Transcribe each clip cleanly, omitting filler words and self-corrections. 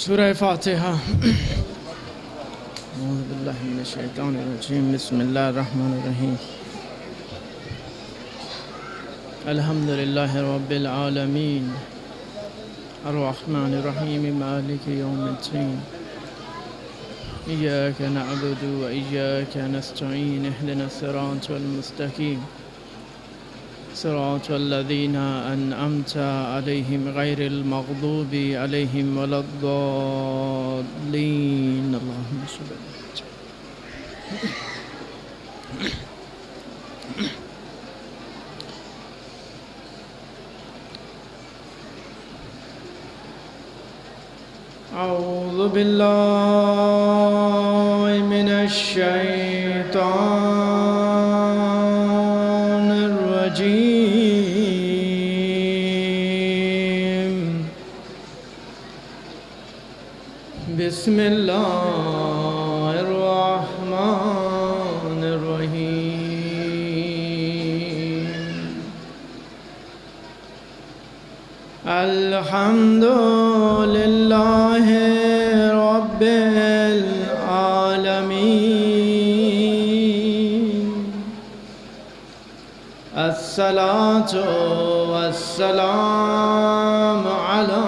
سورہ فاتحہ۔ اعوذ باللہ من الشیطان الرجیم، بسم اللہ الرحمن الرحیم۔ الحمدللہ رب العالمین، الرحمن الرحیم، مالک یوم الدین، ایاک نعبد و ایاک نستعین، اہدنا الصراط المستقیم، صراط الذین انعمت علیہم غیر المغضوب علیہم ولا الضالین۔ اللہم صل علی اعوذ باللہ من الشیطان الرجیم، بسم اللہ الرحمن الرحیم۔ الحمد للہ رب العالمین، الصلاة والسلام علی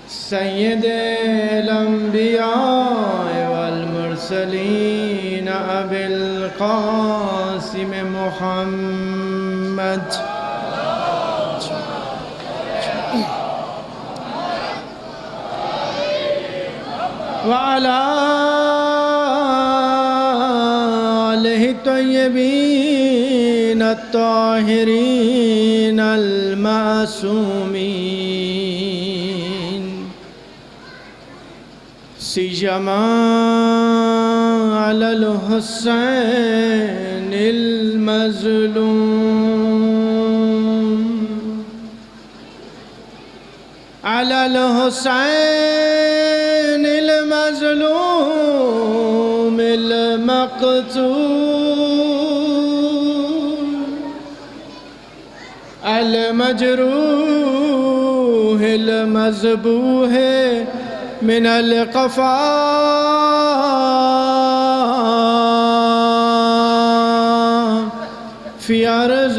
سید الانبیاء والمرسلین ابی القاسم محمد وعلى آلہ الطیبین الطاہرین المعصومین، سیما علی الحسین المظلوم، علی الحسین المظلوم المقتول، المجروح المذبوح من القفا، فی ارض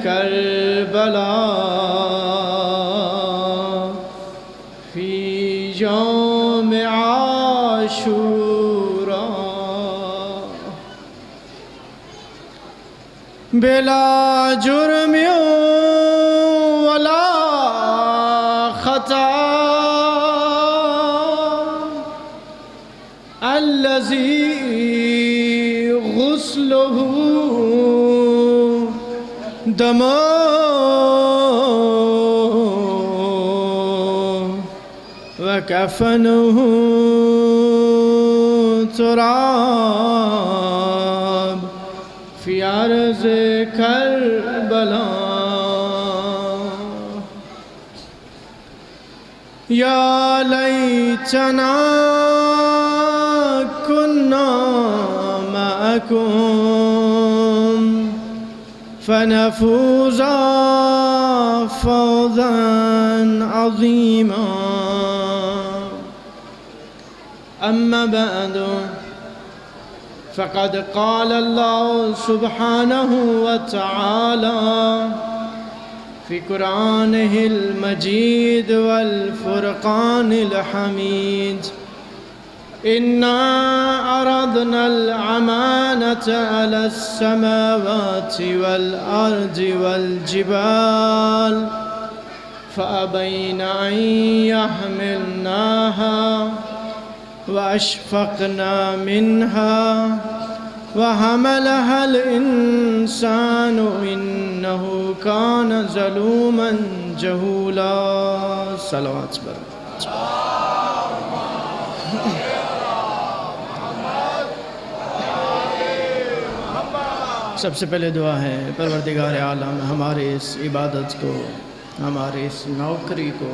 کربلا، فی یوم عاشورا، بلا جرم ولا خطا، الذی غسلہ دم وکفنہ تراب، فی ارض کربلا، یا لیتنا کنا معکم فنفوز فوزا عظیما، اما بعد فقد قال اللہ سبحانہ وتعالی فی قرآنہ المجید والفرقان الحمید، انا عرضنا الامانة على السماوات والارض والجبال فابین ان یحملناها واشفقنا منها وحملها الانسان انه كان ظلوما جهولا۔ صلوات پر سب سے پہلے دعا ہے، پروردگار عالم ہمارے اس عبادت کو، ہمارے اس نوکری کو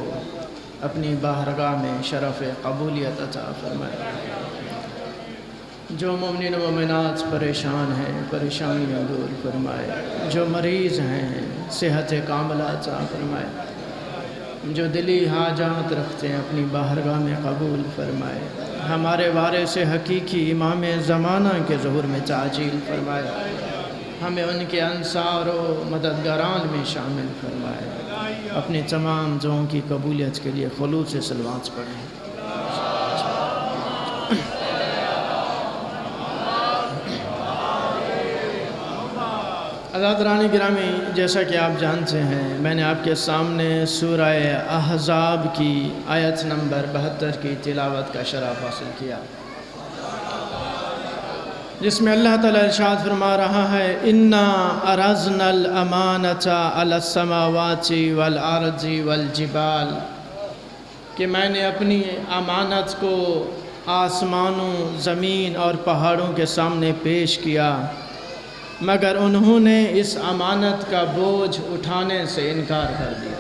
اپنی بارگاہ میں شرف قبولیت عطا فرمائے۔ جو مومنین و مومنات پریشان ہیں پریشانیاں دور فرمائے، جو مریض ہیں صحت کاملہ عطا فرمائے، جو دلی حاجات رکھتے ہیں اپنی بارگاہ میں قبول فرمائے۔ ہمارے وارث حقیقی امام زمانہ کے ظہور میں تعجیل فرمائے۔ ہمیں ان کے انصار و مددگاران میں شامل فرمائے۔ اپنی تمام دعاؤں کی قبولیت کے لیے خلوص سے صلوات پڑھیں۔ حضرات گرامی، جیسا کہ آپ جانتے ہیں، میں نے آپ کے سامنے سورہ احزاب کی آیت نمبر 72 کی تلاوت کا شرف حاصل کیا، جس میں اللہ تعالیٰ ارشاد فرما رہا ہے اِنَّا عَرَضْنَا الْأَمَانَةَ عَلَى السَّمَاوَاتِ وَالْأَرْضِ وَالْجِبَالِ، کہ میں نے اپنی امانت کو آسمانوں، زمین اور پہاڑوں کے سامنے پیش کیا، مگر انہوں نے اس امانت کا بوجھ اٹھانے سے انکار کر دیا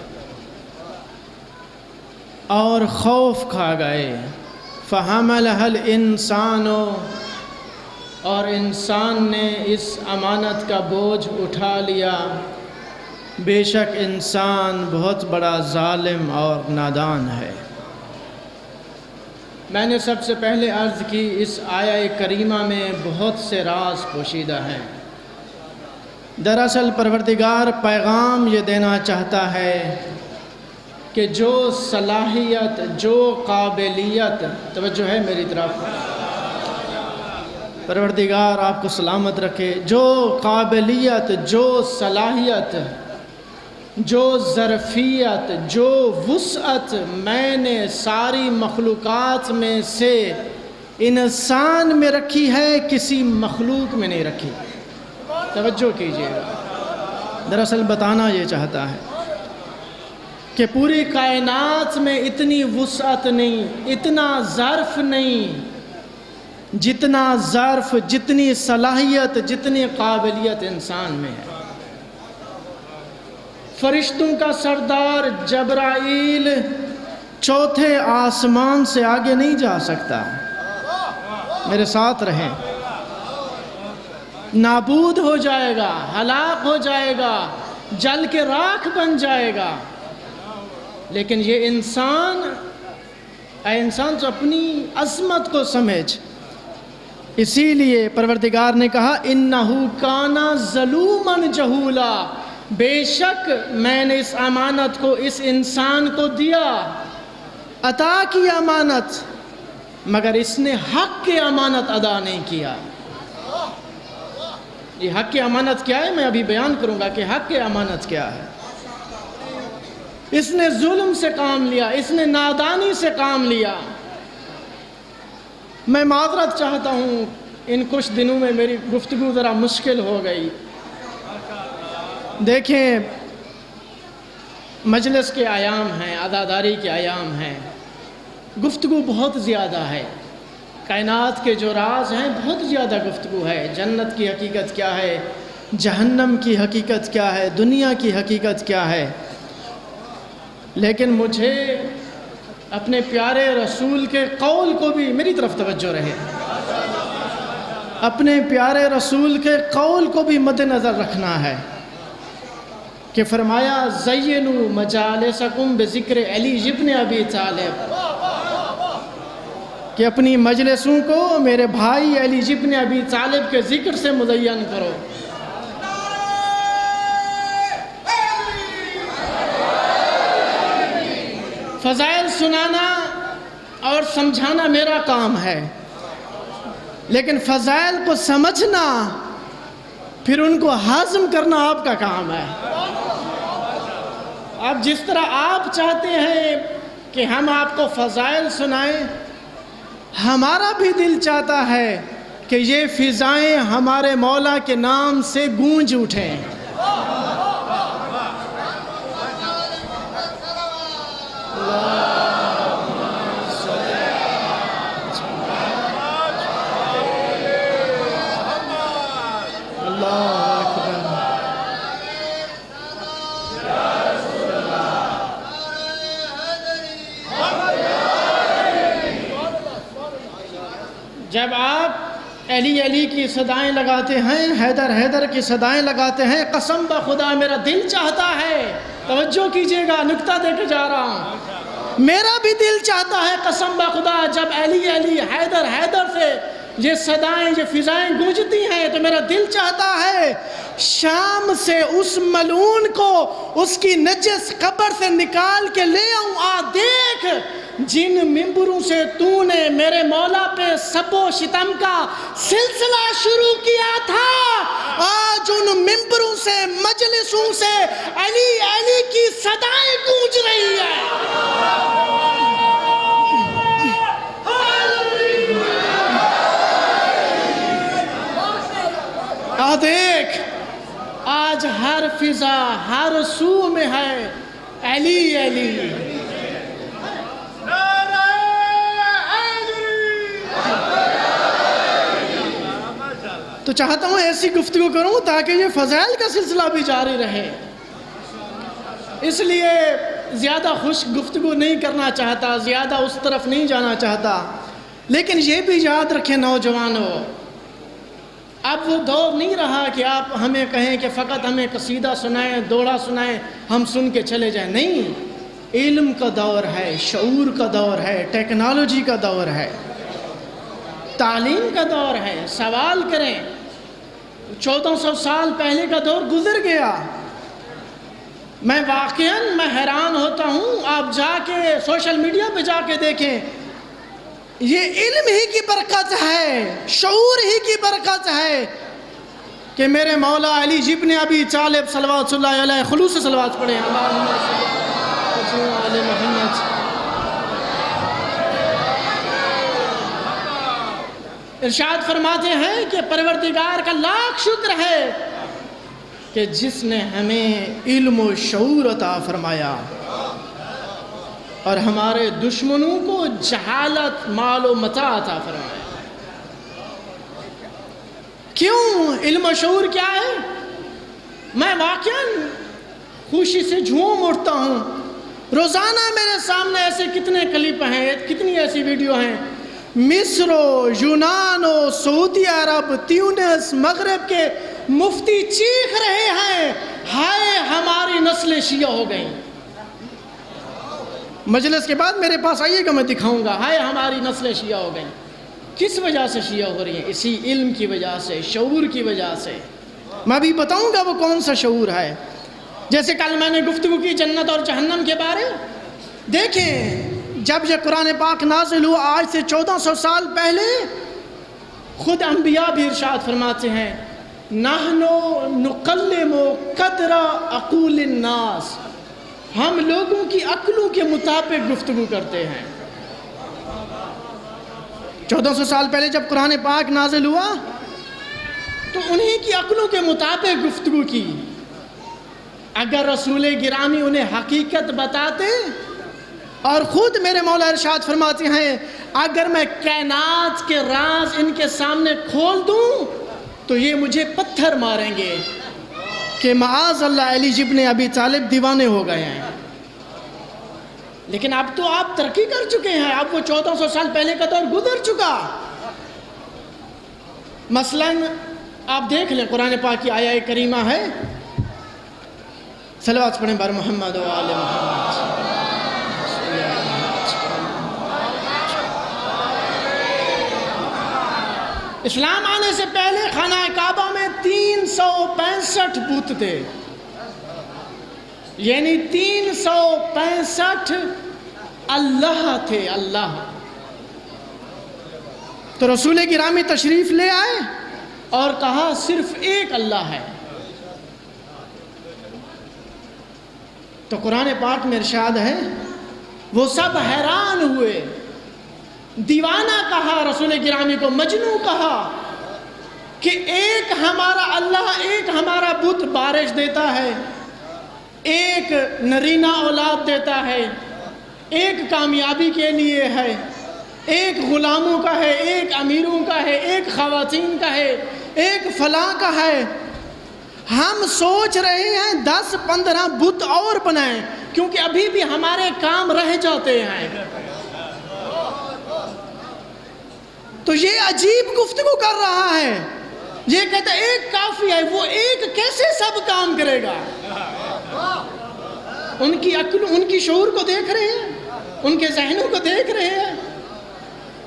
اور خوف کھا گئے۔ فَحَمَلَهَا الْإِنسَانُ، اور انسان نے اس امانت کا بوجھ اٹھا لیا۔ بے شک انسان بہت بڑا ظالم اور نادان ہے۔ میں نے سب سے پہلے عرض کی، اس آیہ کریمہ میں بہت سے راز پوشیدہ ہیں۔ دراصل پروردگار پیغام یہ دینا چاہتا ہے کہ جو صلاحیت، جو قابلیت، توجہ ہے میری طرف، پروردگار آپ کو سلامت رکھے، جو قابلیت، جو صلاحیت، جو ظرفیت، جو وسعت میں نے ساری مخلوقات میں سے انسان میں رکھی ہے، کسی مخلوق میں نہیں رکھی۔ توجہ کیجئے گا، دراصل بتانا یہ چاہتا ہے کہ پوری کائنات میں اتنی وسعت نہیں، اتنا ظرف نہیں، جتنا ظرف، جتنی صلاحیت، جتنی قابلیت انسان میں ہے۔ فرشتوں کا سردار جبرائیل چوتھے آسمان سے آگے نہیں جا سکتا، میرے ساتھ رہیں، نابود ہو جائے گا، ہلاک ہو جائے گا، جل کے راکھ بن جائے گا۔ لیکن یہ انسان، اے انسان تو اپنی عظمت کو سمجھ، اسی لیے پروردگار نے کہا اِنَّهُ كَانَ ظَلُومًا جَهُولًا، بے شک میں نے اس امانت کو اس انسان کو دیا، عطا کی امانت، مگر اس نے حق کی امانت ادا نہیں کیا۔ یہ حق کی امانت کیا ہے؟ میں ابھی بیان کروں گا کہ حق کی امانت کیا ہے۔ اس نے ظلم سے کام لیا، اس نے نادانی سے کام لیا۔ میں معذرت چاہتا ہوں، ان کچھ دنوں میں میری گفتگو ذرا مشکل ہو گئی۔ دیکھیں، مجلس کے ایام ہیں، عزاداری کے ایام ہیں، گفتگو بہت زیادہ ہے، کائنات کے جو راز ہیں بہت زیادہ گفتگو ہے۔ جنت کی حقیقت کیا ہے، جہنم کی حقیقت کیا ہے، دنیا کی حقیقت کیا ہے، لیکن مجھے اپنے پیارے رسول کے قول کو بھی، میری طرف توجہ رہے، اپنے پیارے رسول کے قول کو بھی مد نظر رکھنا ہے کہ فرمایا زینوا مجالسکم بذکر علی ابن ابی طالب، کہ اپنی مجلسوں کو میرے بھائی علی ابن ابی طالب کے ذکر سے مزین کرو۔ فضائل سنانا اور سمجھانا میرا کام ہے، لیکن فضائل کو سمجھنا، پھر ان کو ہضم کرنا آپ کا کام ہے۔ اب جس طرح آپ چاہتے ہیں کہ ہم آپ کو فضائل سنائیں، ہمارا بھی دل چاہتا ہے کہ یہ فضائیں ہمارے مولا کے نام سے گونج اٹھیں۔ جب آپ علی علی کی صدائیں لگاتے ہیں، حیدر حیدر کی صدائیں لگاتے ہیں، قسم بخدا میرا دل چاہتا ہے توجہ کیجئے گا، نکتہ دے کے جا رہا ہوں۔ میرا بھی دل چاہتا ہے قسم بخدا، جب علی علی حیدر حیدر سے یہ صدائیں، یہ فضائیں گونجتی ہیں تو میرا دل چاہتا ہے شام سے اس ملعون کو اس کی نجس قبر سے نکال کے لے آؤں۔ دیکھ جن ممبروں سے تو نے میرے مولا پہ سب و شتم کا سلسلہ شروع کیا تھا، آج ان ممبروں سے، مجلسوں سے علی علی کی صدائیں گونج رہی ہیں۔ دیکھ آج ہر فضا ہر سو میں ہے علی علی۔ تو چاہتا ہوں ایسی گفتگو کروں تاکہ یہ فضائل کا سلسلہ بھی جاری رہے، اس لیے زیادہ خوش گفتگو نہیں کرنا چاہتا، زیادہ اس طرف نہیں جانا چاہتا۔ لیکن یہ بھی یاد رکھیں نوجوانوں، اب وہ دور نہیں رہا کہ آپ ہمیں کہیں کہ فقط ہمیں قصیدہ سنائیں، دوڑا سنائیں، ہم سن کے چلے جائیں۔ نہیں، علم کا دور ہے، شعور کا دور ہے، ٹیکنالوجی کا دور ہے، تعلیم کا دور ہے۔ سوال کریں، 1400 سال پہلے کا دور گزر گیا۔ میں واقعاً حیران ہوتا ہوں، آپ جا کے سوشل میڈیا پہ جا کے دیکھیں، یہ علم ہی کی برکت ہے، شعور ہی کی برکت ہے کہ میرے مولا علی ابن ابی طالب صلوات اللہ علیہ خلوص صلوات پڑھیں۔ اللہم صلی علی محمد۔ ارشاد فرماتے ہیں کہ پروردگار کا لاکھ شکر ہے کہ جس نے ہمیں علم و شعور عطا فرمایا اور ہمارے دشمنوں کو جہالت، مال و متاع عطا فرمایا۔ کیوں؟ علم و شعور کیا ہے؟ میں واقعاً خوشی سے جھوم اٹھتا ہوں، روزانہ میرے سامنے ایسے کتنے کلپ ہیں، کتنی ایسی ویڈیو ہیں، مصر و یونان و سعودی عرب، تیونس، مغرب کے مفتی چیخ رہے ہیں، ہائے ہماری نسلیں شیعہ ہو گئیں۔ مجلس کے بعد میرے پاس آئیے گا، میں دکھاؤں گا، ہائے ہماری نسلیں شیعہ ہو گئیں۔ کس وجہ سے شیعہ ہو رہی ہیں؟ اسی علم کی وجہ سے، شعور کی وجہ سے۔ میں بھی بتاؤں گا وہ کون سا شعور ہے۔ جیسے کل میں نے گفتگو کی جنت اور جہنم کے بارے، دیکھیں جب یہ قرآن پاک نازل ہوا آج سے 1400 سال پہلے، خود انبیاء بھی ارشاد فرماتے ہیں، نحن نقلم قدر عقول الناس، ہم لوگوں کی عقلوں کے مطابق گفتگو کرتے ہیں۔ 1400 سال پہلے جب قرآن پاک نازل ہوا تو انہی کی عقلوں کے مطابق گفتگو کی۔ اگر رسول گرامی انہیں حقیقت بتاتے، اور خود میرے مولا ارشاد فرماتے ہیں اگر میں کائنات کے راز ان کے سامنے کھول دوں تو یہ مجھے پتھر ماریں گے کہ معاذ اللہ علی ابن ابی طالب دیوانے ہو گئے ہیں۔ لیکن اب تو آپ ترقی کر چکے ہیں، اب وہ 1400 سال پہلے کا دور گزر چکا۔ مثلاً آپ دیکھ لیں، قرآن پاک کی آیہ کریمہ ہے، صلوات پڑھیں بر محمد و آل محمد۔ اسلام آنے سے پہلے خانہ کعبہ میں 365 بت تھے، یعنی 365 اللہ تھے، اللہ۔ تو رسول گرامی تشریف لے آئے اور کہا صرف ایک اللہ ہے۔ تو قرآن پاک میں ارشاد ہے وہ سب حیران ہوئے، دیوانہ کہا، رسول گرامی کو مجنون کہا کہ ایک ہمارا اللہ، ایک ہمارا بت بارش دیتا ہے، ایک نرینہ اولاد دیتا ہے، ایک کامیابی کے لیے ہے، ایک غلاموں کا ہے، ایک امیروں کا ہے، ایک خواتین کا ہے، ایک فلاں کا ہے۔ ہم سوچ رہے ہیں 10-15 بت اور بنائیں، کیونکہ ابھی بھی ہمارے کام رہ جاتے ہیں۔ تو یہ عجیب گفتگو کر رہا ہے، یہ کہتا ہے ایک کافی ہے، وہ ایک کیسے سب کام کرے گا؟ ان کی عقل، ان کی شعور کو دیکھ رہے ہیں، ان کے ذہنوں کو دیکھ رہے ہیں؟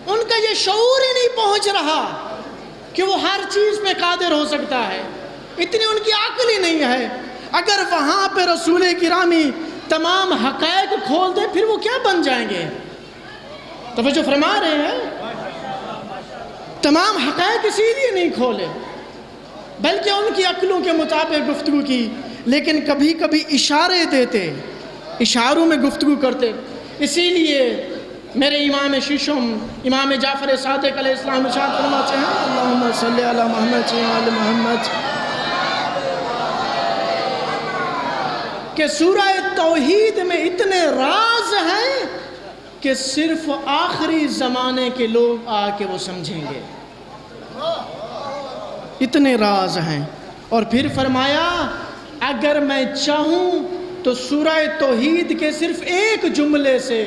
ان کا یہ شعور ہی نہیں پہنچ رہا کہ وہ ہر چیز پہ قادر ہو سکتا ہے، اتنی ان کی عقل ہی نہیں ہے۔ اگر وہاں پہ رسول گرامی تمام حقائق کھول دے پھر وہ کیا بن جائیں گے؟ توجہ فرما رہے ہیں؟ تمام حقائق اسی لیے نہیں کھولے بلکہ ان کی عقلوں کے مطابق گفتگو کی، لیکن کبھی کبھی اشارے دیتے، اشاروں میں گفتگو کرتے۔ اسی لیے میرے امام ششم امام جعفر صادق علیہ السلام ارشاد فرماتے ہیں، اللہم صلی علی محمد وعلی محمد، کہ سورہ توحید میں اتنے راز ہیں کہ صرف آخری زمانے کے لوگ آ کے وہ سمجھیں گے، اتنے راز ہیں۔ اور پھر فرمایا اگر میں چاہوں تو سورہ توحید کے صرف ایک جملے سے،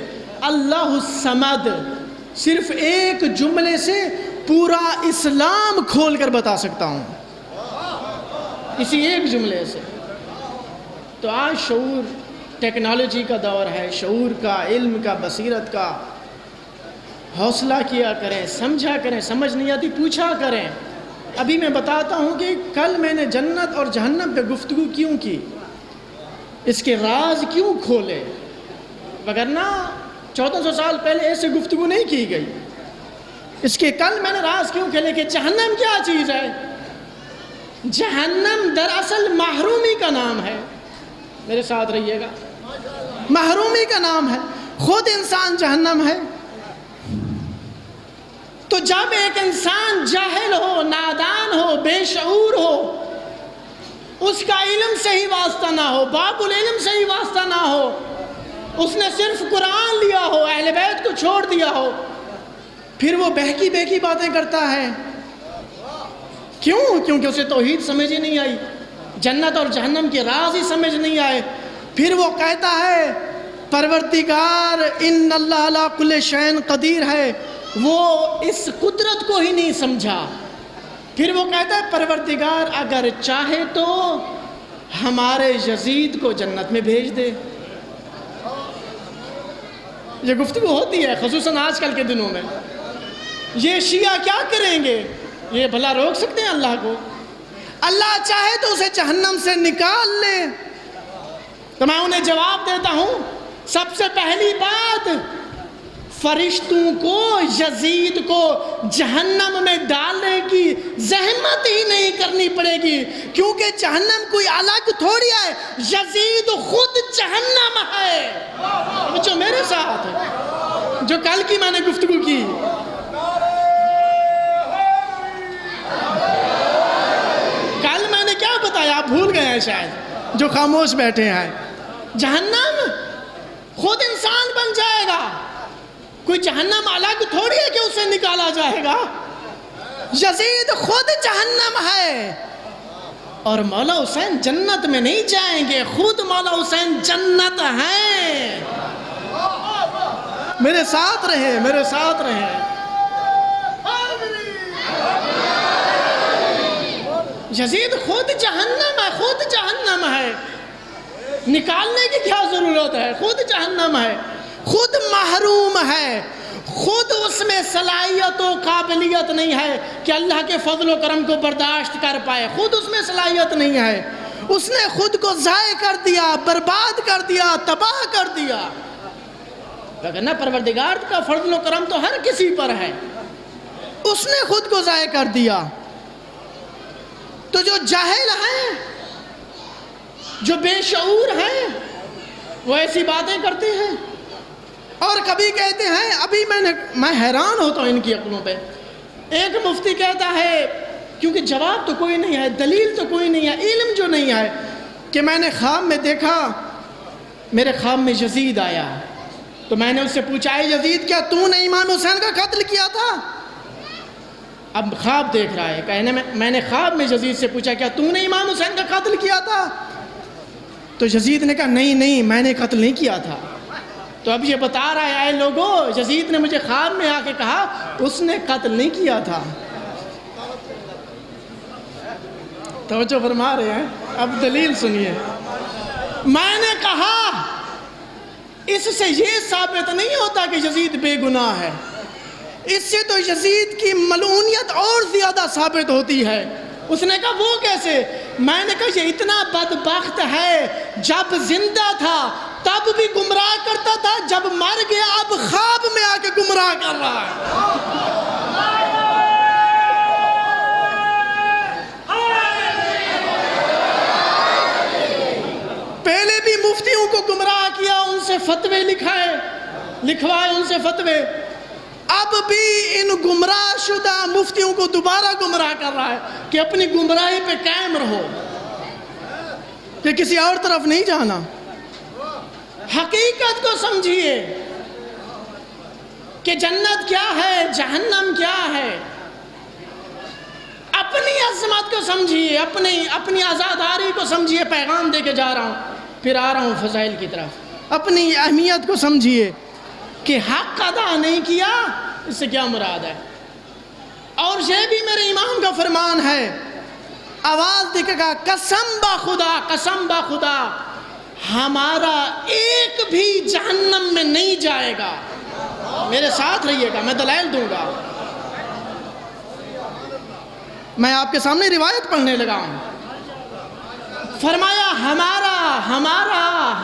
اللہ الصمد، صرف ایک جملے سے پورا اسلام کھول کر بتا سکتا ہوں، اسی ایک جملے سے۔ تو آج شعور ٹیکنالوجی کا دور ہے، شعور کا، علم کا، بصیرت کا۔ حوصلہ کیا کریں، سمجھا کریں، سمجھ نہیں آتی پوچھا کریں۔ ابھی میں بتاتا ہوں کہ کل میں نے جنت اور جہنم پہ گفتگو کیوں کی، اس کے راز کیوں کھولے، وگرنہ 1400 سال پہلے ایسے گفتگو نہیں کی گئی۔ اس کے کل میں نے راز کیوں کھولے کہ جہنم کیا چیز ہے۔ جہنم دراصل محرومی کا نام ہے، میرے ساتھ رہیے گا، محرومی کا نام ہے، خود انسان جہنم ہے۔ تو جب ایک انسان جاہل ہو، نادان ہو، بے شعور ہو، اس کا علم سے ہی واسطہ نہ ہو، باب العلم سے ہی واسطہ نہ ہو، اس نے صرف قرآن لیا ہو، اہل بیت کو چھوڑ دیا ہو، پھر وہ بہکی بہکی باتیں کرتا ہے۔ کیوں؟ کیونکہ اسے توحید سمجھ ہی نہیں آئی، جنت اور جہنم کے راز ہی سمجھ نہیں آئے۔ پھر وہ کہتا ہے پروردگار ان اللہ علی کل شیء قدیر ہے، وہ اس قدرت کو ہی نہیں سمجھا۔ پھر وہ کہتا ہے پروردگار اگر چاہے تو ہمارے یزید کو جنت میں بھیج دے۔ یہ گفتگو ہوتی ہے خصوصاً آج کل کے دنوں میں۔ یہ شیعہ کیا کریں گے؟ یہ بھلا روک سکتے ہیں اللہ کو؟ اللہ چاہے تو اسے جہنم سے نکال لے۔ تو میں انہیں جواب دیتا ہوں، سب سے پہلی بات، فرشتوں کو یزید کو جہنم میں ڈالنے کی زحمت ہی نہیں کرنی پڑے گی، کیونکہ جہنم کوئی الگ تھوڑی ہے، یزید خود جہنم ہے۔ بچوں میرے ساتھ، جو کل کی میں نے گفتگو کی، کل میں نے کیا بتایا آپ بھول گئے ہیں شاید، جو خاموش بیٹھے ہیں۔ جہنم خود انسان بن جائے گا، کوئی جہنم الگ تھوڑی ہے کہ اسے نکالا جائے گا۔ یزید خود جہنم ہے، اور مولا حسین جنت میں نہیں جائیں گے، خود مولا حسین جنت ہیں۔ میرے ساتھ رہے، میرے ساتھ رہے۔ یزید خود جہنم ہے، خود جہنم ہے، نکالنے کی کیا ضرورت ہے؟ خود جہنم ہے، خود محروم ہے، خود اس میں صلاحیت و قابلیت نہیں ہے کہ اللہ کے فضل و کرم کو برداشت کر پائے، خود اس میں صلاحیت نہیں ہے، اس نے خود کو ضائع کر دیا، برباد کر دیا، تباہ کر دیا۔ وگرنہ پروردگار کا فضل و کرم تو ہر کسی پر ہے، اس نے خود کو ضائع کر دیا۔ تو جو جاہل ہیں، جو بے شعور ہیں، وہ ایسی باتیں کرتے ہیں، اور کبھی کہتے ہیں، ابھی میں حیران ہوتا ہوں ان کی عقلوں پہ۔ ایک مفتی کہتا ہے، کیونکہ جواب تو کوئی نہیں ہے، دلیل تو کوئی نہیں ہے، علم جو نہیں ہے، کہ میں نے خواب میں دیکھا، میرے خواب میں یزید آیا، تو میں نے اس سے پوچھا اے یزید کیا تو نے امام حسین کا قتل کیا تھا؟ اب خواب دیکھ رہا ہے، کہنے میں نے خواب میں یزید سے پوچھا کیا تو نے امام حسین کا قتل کیا تھا؟ تو یزید نے کہا نہیں میں نے قتل نہیں کیا تھا۔ تو اب یہ بتا رہا ہے اے لوگو، یزید نے مجھے خواب میں آ کے کہا اس نے قتل نہیں کیا تھا۔ توجہ فرما رہے ہیں؟ اب دلیل سنیے، میں نے کہا اس سے یہ ثابت نہیں ہوتا کہ یزید بے گناہ ہے، اس سے تو یزید کی ملعونیت اور زیادہ ثابت ہوتی ہے۔ اس نے کہا وہ کیسے؟ میں نے کہا یہ اتنا بدبخت ہے، جب زندہ تھا تب بھی گمراہ کرتا تھا، جب مر گیا اب خواب میں آ کے گمراہ کر رہا ہے۔ پہلے بھی مفتیوں کو گمراہ کیا، ان سے فتوے لکھوائے ان سے فتوے، اب بھی ان گمراہ شدہ مفتیوں کو دوبارہ گمراہ کر رہا ہے کہ اپنی گمراہی پہ قائم رہو، کہ کسی اور طرف نہیں جانا۔ حقیقت کو سمجھیے کہ جنت کیا ہے، جہنم کیا ہے، اپنی عظمت کو سمجھیے، اپنی آزاداری کو سمجھیے۔ پیغام دے کے جا رہا ہوں، پھر آ رہا ہوں فضائل کی طرف۔ اپنی اہمیت کو سمجھیے کہ حق ادا نہیں کیا، اس سے کیا مراد ہے۔ اور یہ بھی میرے امام کا فرمان ہے، آواز دے کے کہا قسم با خدا ہمارا ایک بھی جہنم میں نہیں جائے گا۔ میرے ساتھ رہیے گا، میں دلائل دوں گا۔ میں آپ کے سامنے روایت پڑھنے لگا ہوں۔ فرمایا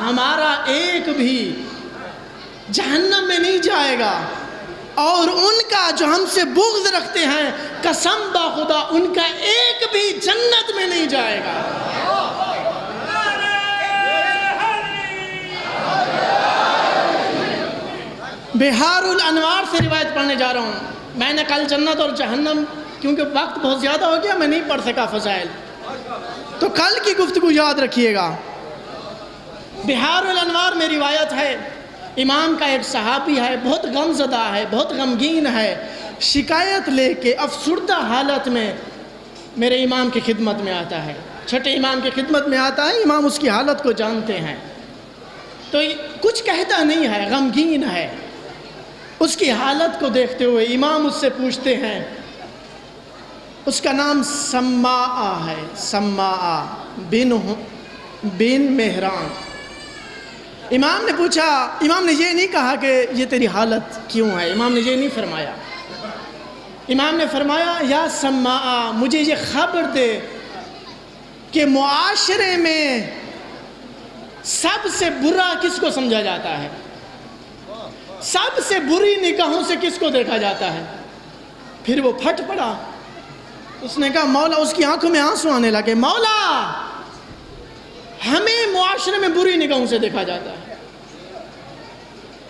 ہمارا ایک بھی جہنم میں نہیں جائے گا، اور ان کا جو ہم سے بغض رکھتے ہیں قسم با خدا ان کا ایک بھی جنت میں نہیں جائے گا۔ بہار الانوار سے روایت پڑھنے جا رہا ہوں۔ میں نے کل جنت اور جہنم، کیونکہ وقت بہت زیادہ ہو گیا میں نہیں پڑھ سکا فضائل، تو کل کی گفتگو یاد رکھیے گا۔ بہار الانوار میں روایت ہے، امام کا ایک صحابی ہے، بہت غم زدہ ہے، بہت غمگین ہے، شکایت لے کے افسردہ حالت میں میرے امام کی خدمت میں آتا ہے، چھٹے امام کی خدمت میں آتا ہے۔ امام اس کی حالت کو جانتے ہیں، تو کچھ کہتا نہیں ہے، غمگین ہے۔ اس کی حالت کو دیکھتے ہوئے امام اس سے پوچھتے ہیں، اس کا نام سماعہ ہے، سماعہ بن مہران۔ امام نے پوچھا، امام نے یہ نہیں کہا کہ یہ تیری حالت کیوں ہے، امام نے یہ نہیں فرمایا۔ امام نے فرمایا یا سماعہ مجھے یہ خبر دے کہ معاشرے میں سب سے برا کس کو سمجھا جاتا ہے، سب سے بری نگاہوں سے کس کو دیکھا جاتا ہے۔ پھر وہ پھٹ پڑا، اس نے کہا مولا، اس کی آنکھوں میں آنسو آنے لگے، مولا ہمیں معاشرے میں بری نگاہوں سے دیکھا جاتا ہے،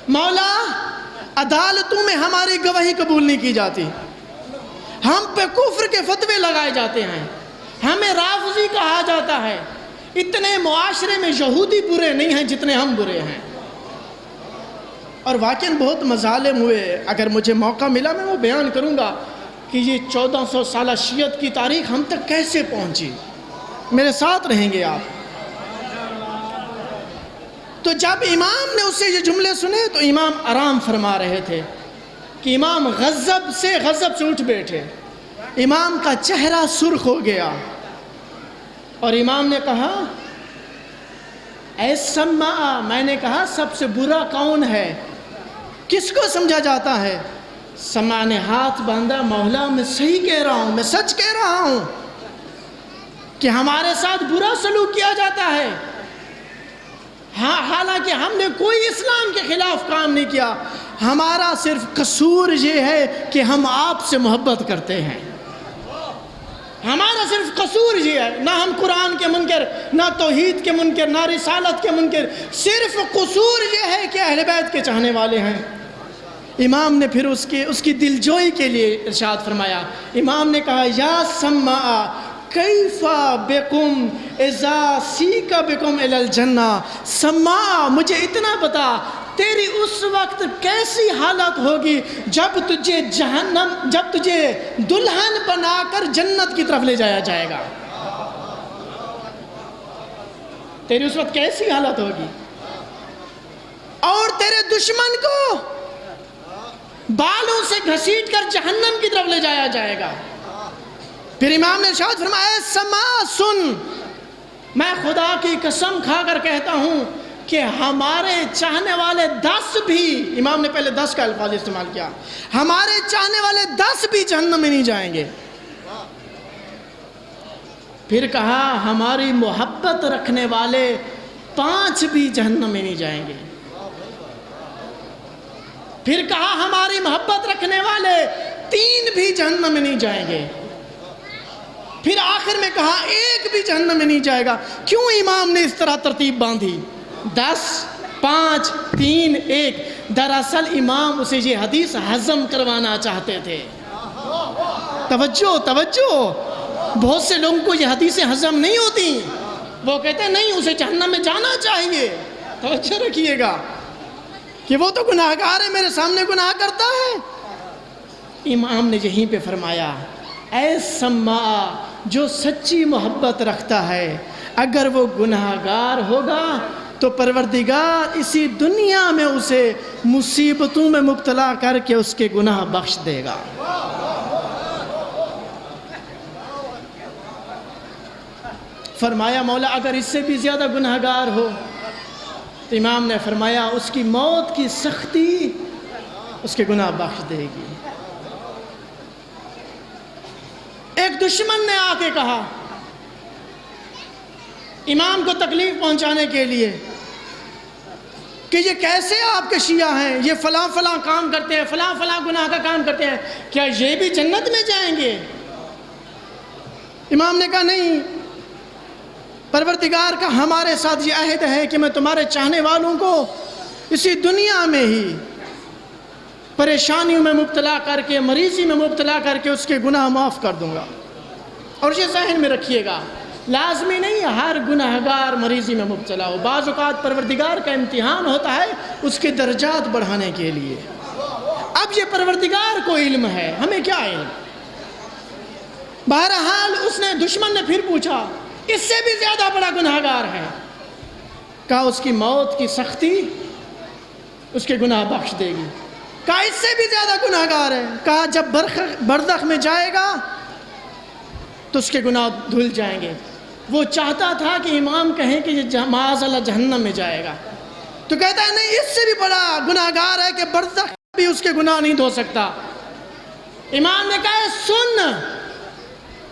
مولا عدالتوں میں ہماری گواہی قبول نہیں کی جاتی، ہم پہ کفر کے فتوے لگائے جاتے ہیں، ہمیں رافضی کہا جاتا ہے، اتنے معاشرے میں یہودی برے نہیں ہیں جتنے ہم برے ہیں۔ اور واقعاً بہت مظالم ہوئے، اگر مجھے موقع ملا میں وہ بیان کروں گا کہ یہ 1400 سالہ شیعت کی تاریخ ہم تک کیسے پہنچی۔ میرے ساتھ رہیں گے آپ۔ تو جب امام نے اس سے یہ جملے سنے تو امام آرام فرما رہے تھے کہ امام غضب سے اٹھ بیٹھے، امام کا چہرہ سرخ ہو گیا، اور امام نے کہا اے سماع، میں نے کہا سب سے برا کون ہے، کس کو سمجھا جاتا ہے؟ سماع نے ہاتھ باندھا، مولا میں صحیح کہہ رہا ہوں، میں سچ کہہ رہا ہوں کہ ہمارے ساتھ برا سلوک کیا جاتا ہے، ہاں حالانکہ ہم نے کوئی اسلام کے خلاف کام نہیں کیا، ہمارا صرف قصور یہ ہے کہ ہم آپ سے محبت کرتے ہیں، ہمارا صرف قصور یہ ہے، نہ ہم قرآن کے منکر، نہ توحید کے منکر، نہ رسالت کے منکر، صرف قصور یہ ہے کہ اہل بیت کے چاہنے والے ہیں۔ امام نے پھر اس کی دلجوئی کے لیے ارشاد فرمایا، امام نے کہا یا سماع کیف بکم اذا سیک بکم الی الجنہ، سماع مجھے اتنا بتا تیری اس وقت کیسی حالت ہوگی جب تجھے دلہن بنا کر جنت کی طرف لے جایا جائے گا، تیری اس وقت کیسی حالت ہوگی، اور تیرے دشمن کو بالوں سے گھسیٹ کر جہنم کی طرف لے جایا جائے گا۔ پھر امام نے ارشاد فرمایا سماع سن، میں خدا کی قسم کھا کر کہتا ہوں کہ ہمارے چاہنے والے 10 بھی، امام نے پہلے 10 کا الفاظ استعمال کیا، ہمارے چاہنے والے 10 بھی جہنم میں نہیں جائیں گے۔ پھر کہا ہماری محبت رکھنے والے 5 بھی جہنم میں نہیں جائیں گے۔ پھر کہا ہماری محبت رکھنے والے 3 بھی جہنم میں نہیں جائیں گے۔ پھر آخر میں کہا 1 بھی جہنم میں نہیں جائے گا۔ کیوں امام نے اس طرح ترتیب باندھی؟ 10 5 3 1۔ دراصل امام اسے یہ حدیث ہضم کروانا چاہتے تھے۔ توجہ، بہت سے لوگوں کو یہ حدیثیں ہضم نہیں ہوتی، وہ کہتے ہیں نہیں اسے جہنم میں جانا چاہیے۔ توجہ رکھیے گا کہ وہ تو گناہگار ہے، میرے سامنے گناہ کرتا ہے۔ امام نے یہیں پہ فرمایا اے سماع، جو سچی محبت رکھتا ہے اگر وہ گناہگار ہوگا تو پروردگار اسی دنیا میں اسے مصیبتوں میں مبتلا کر کے اس کے گناہ بخش دے گا۔ فرمایا مولا اگر اس سے بھی زیادہ گناہگار ہو تو امام نے فرمایا اس کی موت کی سختی اس کے گناہ بخش دے گی۔ ایک دشمن نے آ کے کہا امام کو تکلیف پہنچانے کے لیے کہ یہ کیسے آپ کے شیعہ ہیں، یہ فلاں فلاں کام کرتے ہیں، فلاں فلاں گناہ کا کام کرتے ہیں، کیا یہ بھی جنت میں جائیں گے؟ امام نے کہا نہیں، پروردگار کا ہمارے ساتھ یہ عہد ہے کہ میں تمہارے چاہنے والوں کو اسی دنیا میں ہی پریشانیوں میں مبتلا کر کے، مریضی میں مبتلا کر کے اس کے گناہ معاف کر دوں گا۔ اور یہ ذہن میں رکھیے گا، لازمی نہیں ہر گناہگار مریضی میں مبتلا ہو، بعض اوقات پروردگار کا امتحان ہوتا ہے اس کے درجات بڑھانے کے لیے۔ اب یہ پروردگار کو علم ہے، ہمیں کیا علم؟ بہرحال اس نے، دشمن نے پھر پوچھا اس سے بھی زیادہ بڑا گناہگار ہے؟ کہا اس کی موت کی سختی اس کے گناہ بخش دے گی۔ کہا اس سے بھی زیادہ گناہگار ہے؟ کہا جب برزخ میں جائے گا تو اس کے گناہ دھل جائیں گے۔ وہ چاہتا تھا کہ امام کہیں کہ یہ معاذ اللہ جہنم میں جائے گا، تو کہتا ہے نہیں اس سے بھی بڑا گناہگار ہے کہ برزخ بھی اس کے گناہ نہیں دھو سکتا۔ امام نے کہا سن،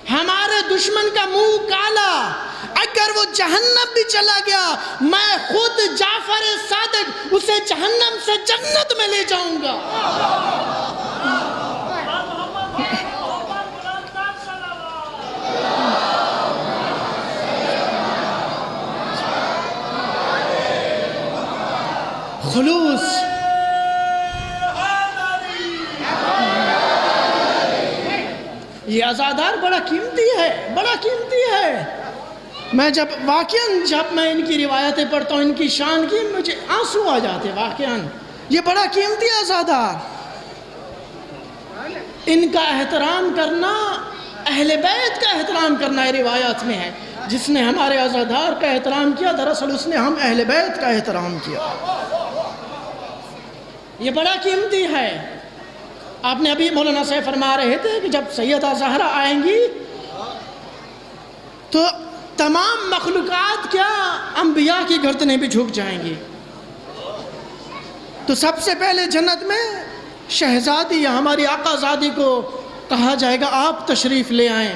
ہمارے دشمن کا منہ کالا، اگر وہ جہنم بھی چلا گیا میں خود جعفر صادق اسے جہنم سے جنت میں لے جاؤں گا۔ خلوص، یہ عزادار بڑا قیمتی ہے، بڑا قیمتی ہے۔ میں جب میں ان کی روایتیں پڑھتا ہوں، ان کی شان کی، مجھے آنسو آ جاتے واقعاً۔ یہ بڑا قیمتی عزادار، ان کا احترام کرنا اہل بیت کا احترام کرنا، یہ روایات میں ہے۔ جس نے ہمارے عزادار کا احترام کیا دراصل اس نے ہم اہل بیت کا احترام کیا۔ یہ بڑا قیمتی ہے۔ آپ نے ابھی مولانا صاحب فرما رہے تھے کہ جب سیدہ زہرا آئیں گی تو تمام مخلوقات کیا انبیاء کی گردنیں بھی جھک جائیں گی۔ تو سب سے پہلے جنت میں شہزادی یا ہماری آقا زادی کو کہا جائے گا آپ تشریف لے آئیں،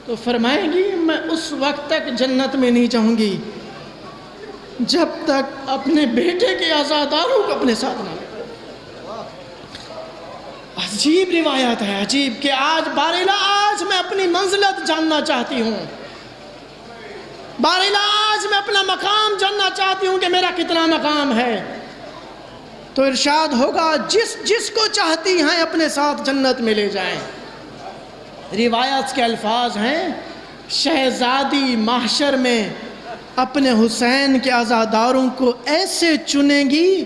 تو فرمائیں گی میں اس وقت تک جنت میں نہیں جاؤں گی جب تک اپنے بیٹے کے عزاداروں کو اپنے ساتھ نہ لے۔ عجیب روایت ہے، عجیب کہ آج بارلا آج میں اپنی منزلت جاننا چاہتی ہوں، بارلا آج میں اپنا مقام جاننا چاہتی ہوں کہ میرا کتنا مقام ہے۔ تو ارشاد ہوگا جس کو چاہتی ہیں اپنے ساتھ جنت میں لے جائیں۔ روایت کے الفاظ ہیں شہزادی محشر میں اپنے حسین کے عزاداروں کو ایسے چنیں گی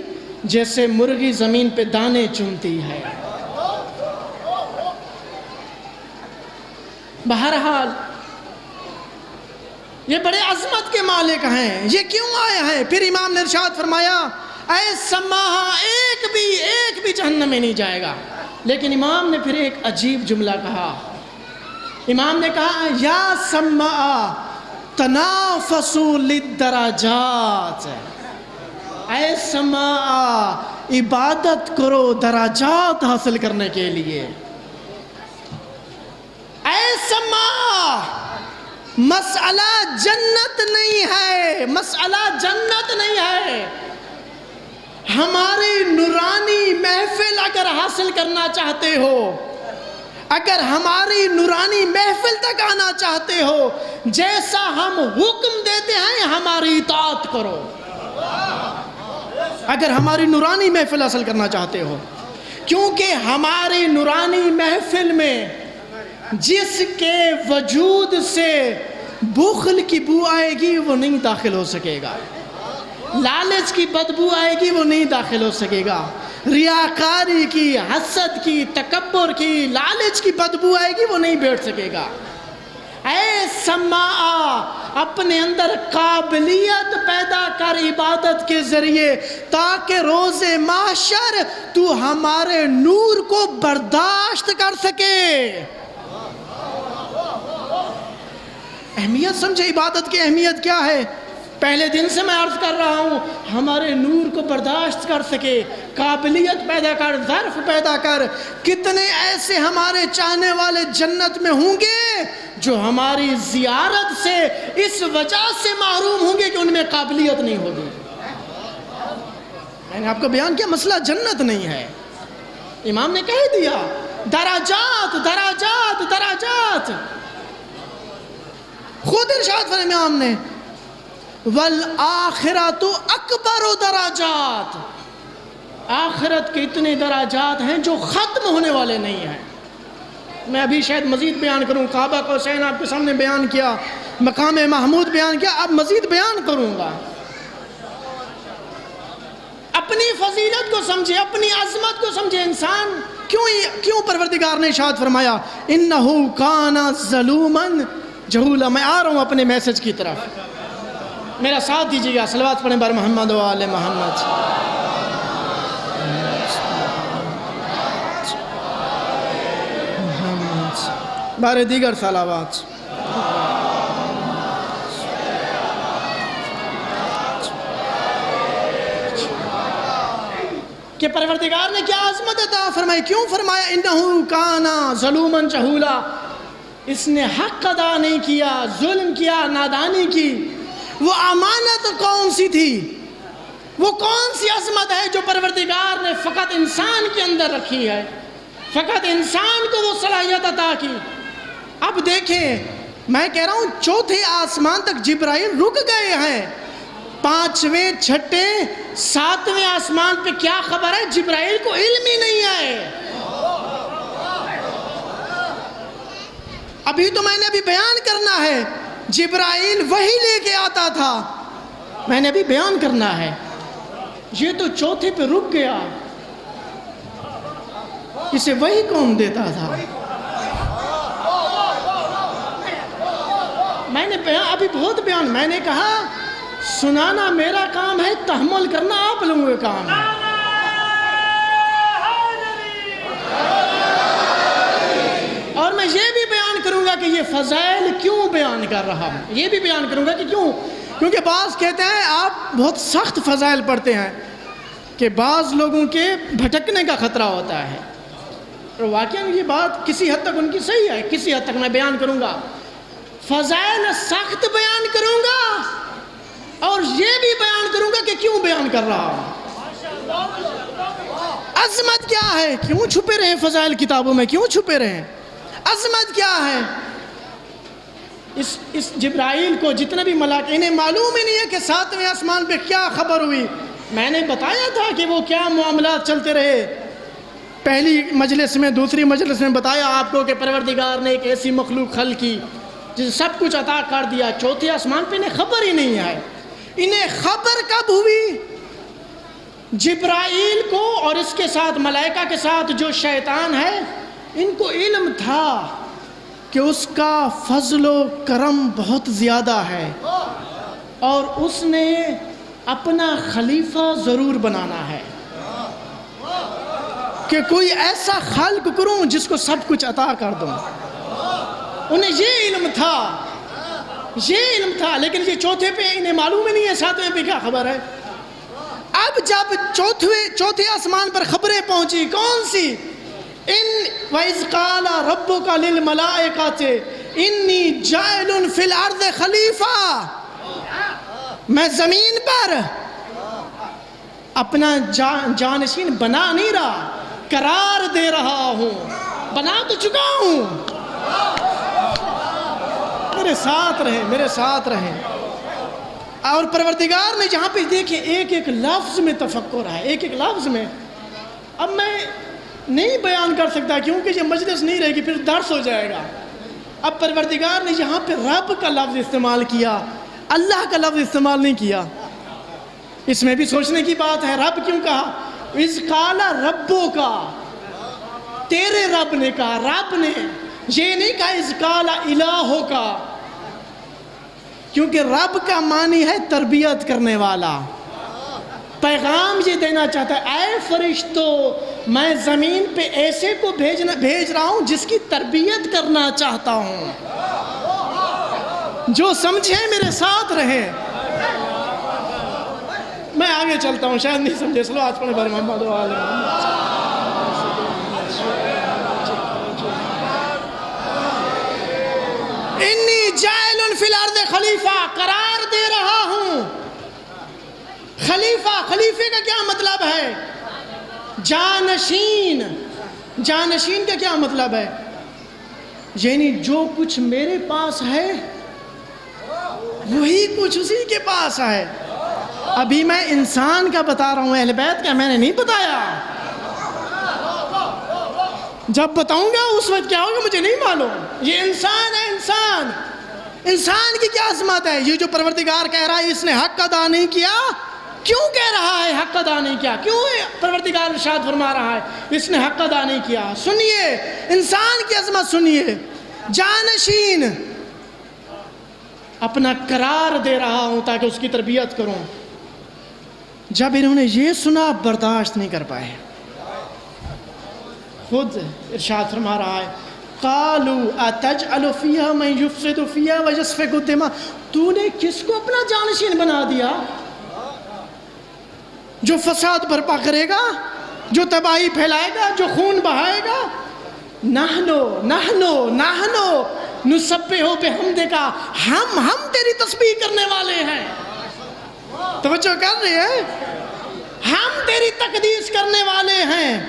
جیسے مرغی زمین پہ دانے چنتی ہے۔ بہرحال یہ بڑے عظمت کے مالک ہیں، یہ کیوں آئے ہیں؟ پھر امام نے ارشاد فرمایا اے سماحہ ایک بھی جہنم میں نہیں جائے گا۔ لیکن امام نے پھر ایک عجیب جملہ کہا، امام نے کہا یا سماحہ تنافسوا للدرجات، اے سماع عبادت کرو درجات حاصل کرنے کے لیے۔ اے سماع مسئلہ جنت نہیں ہے، مسئلہ جنت نہیں ہے۔ ہماری نورانی محفل اگر حاصل کرنا چاہتے ہو، اگر ہماری نورانی محفل تک آنا چاہتے ہو، جیسا ہم حکم دیتے ہیں ہماری اطاعت کرو۔ اگر ہماری نورانی محفل حاصل کرنا چاہتے ہو، کیونکہ ہماری نورانی محفل میں جس کے وجود سے بخل کی بو آئے گی وہ نہیں داخل ہو سکے گا، لالچ کی بدبو آئے گی وہ نہیں داخل ہو سکے گا، ریاکاری کی، حسد کی، تکبر کی، لالچ کی بدبو آئے گی وہ نہیں بیٹھ سکے گا۔ اے سماع اپنے اندر قابلیت پیدا کر عبادت کے ذریعے، تاکہ روز محشر تو ہمارے نور کو برداشت کر سکے۔ اہمیت سمجھے عبادت کی اہمیت کیا ہے؟ پہلے دن سے میں عرض کر رہا ہوں، ہمارے نور کو برداشت کر سکے، قابلیت پیدا کر، ظرف پیدا کر۔ کتنے ایسے ہمارے چاہنے والے جنت میں ہوں گے جو ہماری زیارت سے اس وجہ سے محروم ہوں گے کہ ان میں قابلیت نہیں ہوگی۔ میں نے آپ کو بیان کیا، مسئلہ جنت نہیں ہے، امام نے کہہ دیا درجات درجات درجات۔ خود ارشاد فرمایا امام نے والآخرۃ اکبر درجات، آخرت کے اتنے درجات ہیں جو ختم ہونے والے نہیں ہیں۔ میں ابھی شاید مزید بیان کروں، کعبہ کو حسین آپ کے سامنے بیان کیا، مقام محمود بیان کیا، اب مزید بیان کروں گا۔ اپنی فضیلت کو سمجھے، اپنی عظمت کو سمجھے انسان۔ کیوں پروردگار نے ارشاد فرمایا انہو کان ظلوما جہولا۔ میں آ رہا ہوں اپنے میسج کی طرف، میرا ساتھ دیجیے گا، صلوات پڑھیں بر محمد و آل محمد۔ بارے دیگر صلوات۔ کہ پروردگار نے کیا عظمت عطا فرمائی، کیوں فرمایا انہو کانا ظلوما جہولا؟ اس نے حق ادا نہیں کیا، ظلم کیا، نادانی کی۔ وہ امانت کون سی تھی؟ وہ کون سی عظمت ہے جو پروردگار نے فقط انسان کے اندر رکھی ہے، فقط انسان کو وہ صلاحیت عطا کی؟ اب دیکھیں، میں کہہ رہا ہوں چوتھے آسمان تک جبرائیل رک گئے ہیں، پانچویں، چھٹے، ساتویں آسمان پہ کیا خبر ہے؟ جبرائیل کو علم ہی نہیں ہے۔ ابھی تو میں نے ابھی بیان کرنا ہے، جبرائیل وحی لے کے آتا تھا، میں نے ابھی بیان کرنا ہے، یہ تو چوتھے پہ رک گیا، اسے وحی کون دیتا تھا؟ میں نے ابھی بہت بیان، میں نے کہا سنانا میرا کام ہے، تحمل کرنا آپ لوگوں کا کام ہے۔ اور میں یہ بھی بیان کروں گا کہ یہ فضائل کیوں بیان کر رہا ہوں، یہ بھی بیان کروں گا کہ کیوں، کیونکہ بعض کہتے ہیں آپ بہت سخت فضائل پڑھتے ہیں کہ بعض لوگوں کے بھٹکنے کا خطرہ ہوتا ہے، اور واقعاً یہ بات کسی حد تک ان کی صحیح ہے، کسی حد تک میں بیان کروں گا، فضائل سخت بیان کروں گا، اور یہ بھی بیان کروں گا کہ کیوں بیان کر رہا ہوں۔ عظمت کیا ہے؟ کیوں چھپے رہے فضائل کتابوں میں؟ کیوں چھپے رہے؟ عظمت کیا ہے؟ اس جبرائیل کو جتنے بھی ملائکہ، انہیں معلوم ہی نہیں ہے کہ ساتویں آسمان پہ کیا خبر ہوئی۔ میں نے بتایا تھا کہ وہ کیا معاملات چلتے رہے، پہلی مجلس میں، دوسری مجلس میں بتایا آپ کو کہ پروردگار نے ایک ایسی مخلوق خلق کی جسے سب کچھ عطا کر دیا، چوتھے آسمان پہ انہیں خبر ہی نہیں ہے۔ انہیں خبر کب ہوئی؟ جبرائیل کو اور اس کے ساتھ ملائکہ کے ساتھ جو شیطان ہے، ان کو علم تھا کہ اس کا فضل و کرم بہت زیادہ ہے، اور اس نے اپنا خلیفہ ضرور بنانا ہے، کہ کوئی ایسا خلق کروں جس کو سب کچھ عطا کر دوں۔ انہیں یہ علم تھا، یہ علم تھا، لیکن یہ چوتھے پہ انہیں معلوم ہی نہیں ہے ساتویں پہ کیا خبر ہے۔ اب جب چوتھے آسمان پر خبریں پہنچی، کون سی؟ وَإِذْ قَالَ رَبُّكَ لِلْمَلَائِكَةِ إِنِّي جَاعِلٌ فِي الْأَرْضِ خَلِيفَةً، میں زمین پر اپنا جانشین بنا نہیں رہا، قرار دے رہا ہوں، بنا تو چکا ہوں۔ میرے ساتھ رہیں، میرے ساتھ رہیں۔ اور پروردگار نے جہاں پہ دیکھیں ایک ایک لفظ میں تفکر ہے، ایک ایک لفظ میں۔ اب میں نہیں بیان کر سکتا کیونکہ یہ مجلس نہیں رہے گی، پھر درس ہو جائے گا۔ اب پروردگار نے یہاں پہ رب کا لفظ استعمال کیا، اللہ کا لفظ استعمال نہیں کیا۔ اس میں بھی سوچنے کی بات ہے، رب کیوں کہا؟ اِذْ قَالَ رَبُّكَ، تیرے رب نے کہا، رب نے، یہ نہیں کہا اِذْ قَالَ إِلَٰهُكَ، کیونکہ رب کا معنی ہے تربیت کرنے والا۔ پیغام یہ دینا چاہتا ہے، اے فرشتوں، میں زمین پہ ایسے کو بھیج رہا ہوں جس کی تربیت کرنا چاہتا ہوں۔ جو سمجھے میرے ساتھ رہے۔ میں آگے چلتا ہوں، شاید نہیں سمجھے، سلو آج پڑھنے بارے محمد و آل محمد۔ انی جاعل فی الارض خلیفہ، قرار دے رہا ہوں۔ خلیفہ، خلیفے کا کیا مطلب ہے؟ جانشین۔ جانشین کا کیا مطلب ہے؟ یعنی جو کچھ میرے پاس ہے وہی کچھ اسی کے پاس ہے۔ ابھی میں انسان کا بتا رہا ہوں، اہل بیت کا میں نے نہیں بتایا۔ جب بتاؤں گا اس وقت کیا ہوگا مجھے نہیں معلوم۔ یہ انسان ہے، انسان۔ انسان کی کیا عظمت ہے؟ یہ جو پروردگار کہہ رہا ہے اس نے حق ادا نہیں کیا، کیوں کہہ رہا ہے حق ادا نہیں کیا؟ کیوں پروردگار ارشاد فرما رہا ہے اس نے حق ادا نہیں کیا؟ سنیے انسان کی عظمت، سنیے۔ جانشین، اپنا قرار دے رہا ہوں تاکہ اس کی تربیت کروں۔ جب انہوں نے یہ سنا برداشت نہیں کر پائے، خود ارشاد فرما رہا ہے قَالُوا أَتَجْعَلُ فِيهَا مَنْ يُفْسِدُ فِيهَا وَيَسْفِكُ الدِّمَاءَ، تو نے کس کو اپنا جانشین بنا دیا؟ جو فساد برپا کرے گا، جو تباہی پھیلائے گا، جو خون بہائے گا۔ نحنو نسبحو بحمدک، ہم تیری تسبیح کرنے والے ہیں۔ توجہ کر رہے ہیں؟ ہم تیری تقدیس کرنے والے ہیں۔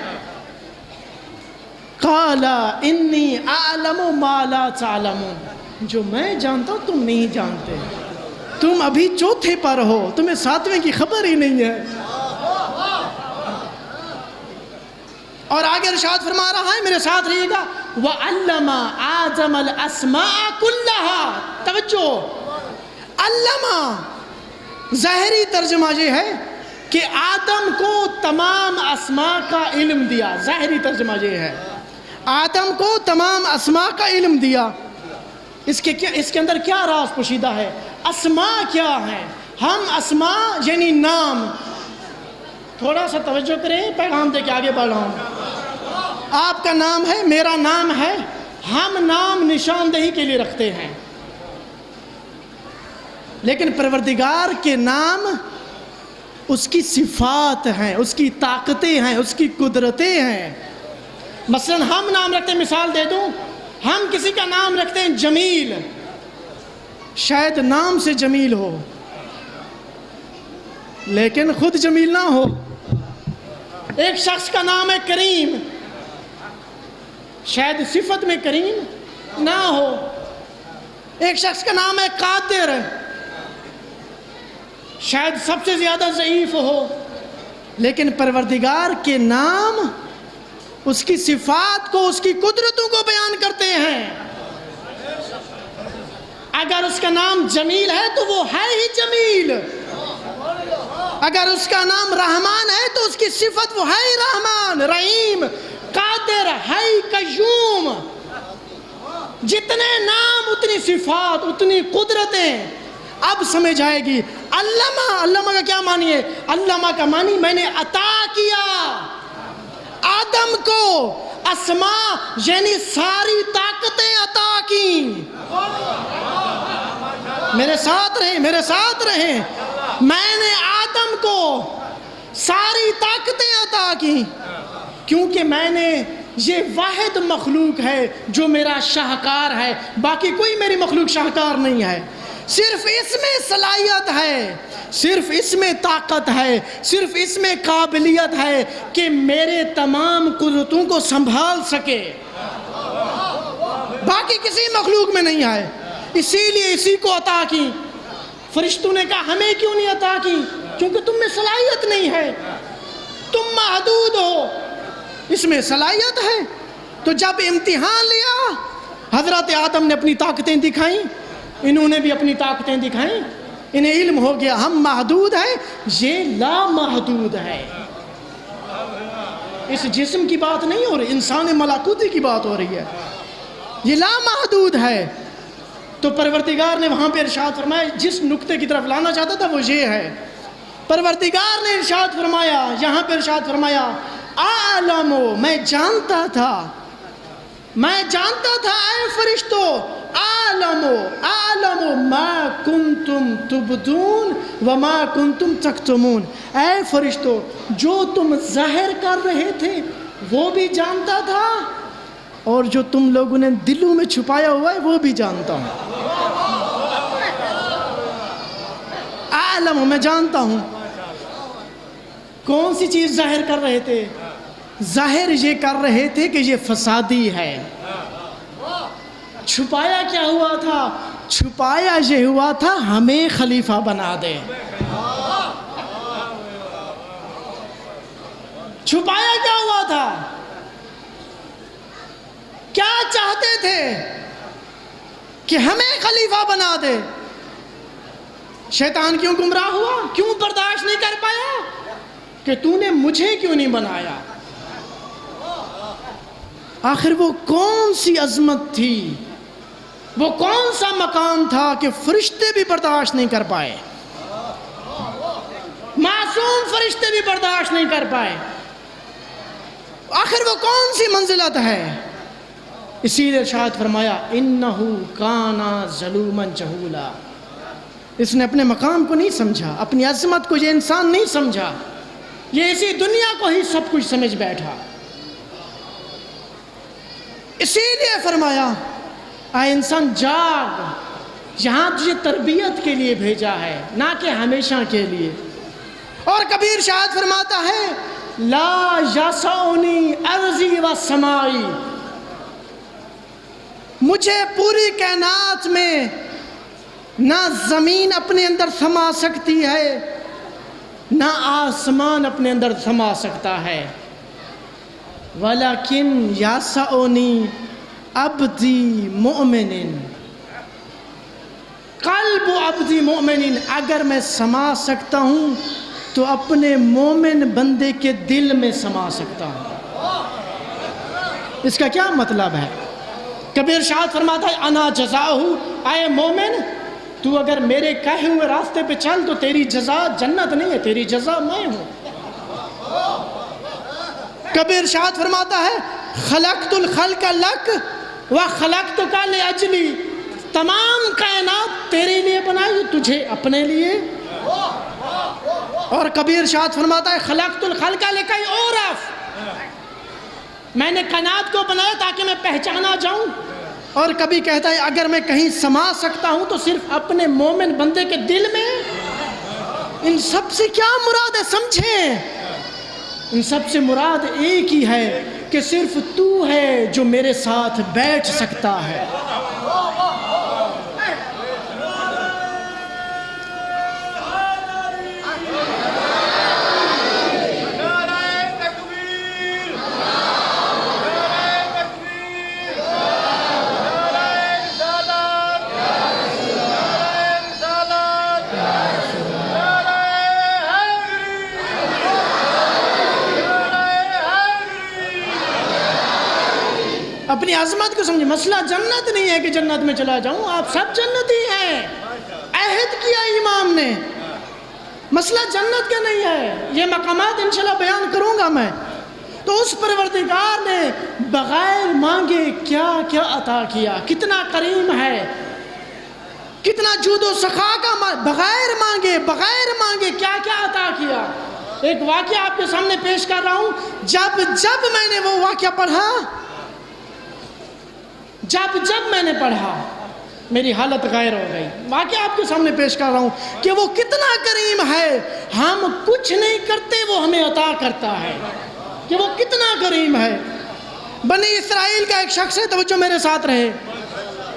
قال انی اعلم ما لا تعلمون، جو میں جانتا ہوں تم نہیں جانتے، تم ابھی چوتھے پر ہو، تمہیں ساتویں کی خبر ہی نہیں ہے۔ اور آگے ارشاد فرما رہا ہے، میرے ساتھ رہیے گا، وَعَلَّمَ آدَمَ الْأَسْمَاءَ كُلَّهَا۔ توجہ، علمہ ظاہری ترجمہ یہ ہے کہ آدم کو تمام اسماء کا علم دیا۔ ظاہری ترجمہ یہ ہے، آدم کو تمام اسماء کا علم دیا۔ اس کے اندر کیا راز پوشیدہ ہے؟ اسماء کیا ہیں؟ ہم اسماء یعنی نام۔ تھوڑا سا توجہ کریں، پیغام دے کے آگے بڑھ رہا ہوں۔ آپ کا نام ہے، میرا نام ہے، ہم نام نشاندہی کے لیے رکھتے ہیں، لیکن پروردگار کے نام اس کی صفات ہیں، اس کی طاقتیں ہیں، اس کی قدرتیں ہیں۔ مثلا ہم نام رکھتے ہیں، مثال دے دوں، ہم کسی کا نام رکھتے ہیں جمیل، شاید نام سے جمیل ہو لیکن خود جمیل نہ ہو۔ ایک شخص کا نام ہے کریم، شاید صفت میں کریم نہ ہو۔ ایک شخص کا نام ہے قادر، شاید سب سے زیادہ ضعیف ہو، لیکن پروردگار کے نام اس کی صفات کو، اس کی قدرتوں کو بیان کرتے ہیں۔ اگر اس کا نام جمیل ہے تو وہ ہے ہی جمیل، اگر اس کا نام رحمان ہے تو اس کی صفت وہ ہے ہی رحمان، رحیم، قادر، حی، قیوم۔ جتنے نام اتنی صفات، اتنی قدرتیں۔ اب سمجھ آئے گی علامہ کا کیا معنی ہے؟ علامہ کا معنی میں نے عطا کیا آدم کو اسماء، یعنی ساری طاقتیں عطا کی۔ میرے ساتھ رہیں، میرے ساتھ رہیں۔ میں نے آدم کو ساری طاقتیں عطا کی کیونکہ میں نے یہ واحد مخلوق ہے جو میرا شاہکار ہے، باقی کوئی میری مخلوق شاہکار نہیں ہے۔ صرف اس میں صلاحیت ہے، صرف اس میں طاقت ہے، صرف اس میں قابلیت ہے کہ میرے تمام قدرتوں کو سنبھال سکے، باقی کسی مخلوق میں نہیں ہے۔ اسی لیے اسی کو عطا کی۔ فرشتوں نے کہا ہمیں کیوں نہیں عطا کی؟ کیونکہ تم میں صلاحیت نہیں ہے، تم محدود ہو، اس میں صلاحیت ہے۔ تو جب امتحان لیا، حضرت آدم نے اپنی طاقتیں دکھائیں، انہوں نے بھی اپنی طاقتیں دکھائیں، انہیں علم ہو گیا ہم محدود ہیں، یہ لامحدود ہے۔ اس جسم کی بات نہیں ہو رہی، انسان ملکوتی کی بات ہو رہی ہے، یہ لامحدود ہے۔ تو پروردگار نے وہاں پہ ارشاد فرمایا، جس نقطے کی طرف لانا چاہتا تھا وہ یہ ہے۔ پروردگار نے ارشاد فرمایا، یہاں پہ ارشاد فرمایا، عالم، میں جانتا تھا اے فرشتو، عالم ما کنتم تبدون وما کنتم تکتمون، اے فرشتو جو تم ظاہر کر رہے تھے وہ بھی جانتا تھا، اور جو تم لوگوں نے دلوں میں چھپایا ہوا ہے وہ بھی جانتا ہوں۔ عالم، میں جانتا ہوں۔ کون سی چیز ظاہر کر رہے تھے؟ ظاہر یہ کر رہے تھے کہ یہ فسادی ہے۔ چھپایا کیا ہوا تھا؟ چھپایا یہ ہوا تھا ہمیں خلیفہ بنا دے۔ چھپایا کیا ہوا تھا؟ کیا چاہتے تھے؟ کہ ہمیں خلیفہ بنا دے۔ شیطان کیوں گمراہ ہوا؟ کیوں برداشت نہیں کر پایا؟ کہ تو نے مجھے کیوں نہیں بنایا؟ آخر وہ کون سی عظمت تھی، وہ کون سا مقام تھا کہ فرشتے بھی برداشت نہیں کر پائے، معصوم فرشتے بھی برداشت نہیں کر پائے؟ آخر وہ کون سی منزلت ہے؟ اسی لیے ارشاد فرمایا، انہو کانا ظلوما جہولا، اس نے اپنے مقام کو نہیں سمجھا، اپنی عظمت کو یہ انسان نہیں سمجھا، یہ اسی دنیا کو ہی سب کچھ سمجھ بیٹھا۔ اسی لیے فرمایا، اے انسان جاگ، یہاں تجھے تربیت کے لیے بھیجا ہے، نہ کہ ہمیشہ کے لیے۔ اور کبھی ارشاد فرماتا ہے، لا یسعنی ارضی و سمائی، مجھے پوری کائنات میں نہ زمین اپنے اندر سما سکتی ہے، نہ آسمان اپنے اندر سما سکتا ہے، ولیکن یسعنی عبدی مؤمن، قلب عبدی مؤمن، اگر میں سما سکتا ہوں تو اپنے مومن بندے کے دل میں سما سکتا ہوں۔ اس کا کیا مطلب ہے؟ کبھی ارشاد فرماتا ہے، انا جزاؤہ، اے مومن تو اگر میرے کہے ہوئے راستے پہ چل تو تیری جزا جنت نہیں ہے، تیری جزا میں ہوں۔ کبھی ارشاد فرماتا ہے، خلقت الخلق لک وخلقتک لاجلی، تمام کائنات تیرے لیے بنائی، تجھے اپنے لیے۔ اور کبھی ارشاد فرماتا ہے، خلقت الخلق لکی اعرف، میں نے کائنات کو بنایا تاکہ میں پہچانا جاؤں۔ اور کبھی کہتا ہے، اگر میں کہیں سما سکتا ہوں تو صرف اپنے مومن بندے کے دل میں۔ ان سب سے کیا مراد ہے سمجھیں؟ ان سب سے مراد ایک ہی ہے کہ صرف تو ہے جو میرے ساتھ بیٹھ سکتا ہے۔ اپنی عظمت کو سمجھیں۔ مسئلہ جنت نہیں ہے کہ جنت میں چلا جاؤں، آپ سب جنتی ہیں، عہد کیا امام نے۔ مسئلہ جنت کا نہیں ہے، یہ مقامات انشاءاللہ بیان کروں گا میں۔ تو اس پروردگار نے بغیر مانگے کیا کیا عطا کیا، کتنا کریم ہے۔ کتنا جود و سخا کا بغیر مانگے کیا کیا عطا کیا. ایک واقعہ آپ کے سامنے پیش کر رہا ہوں. جب میں نے وہ واقعہ پڑھا، جب میں نے پڑھا میری حالت غیر ہو گئی. واقعہ آپ کے سامنے پیش کر رہا ہوں کہ وہ کتنا کریم ہے. ہم کچھ نہیں کرتے وہ ہمیں عطا کرتا ہے، کہ وہ کتنا کریم ہے. بنی اسرائیل کا ایک شخص ہے، توجہ میرے ساتھ رہے.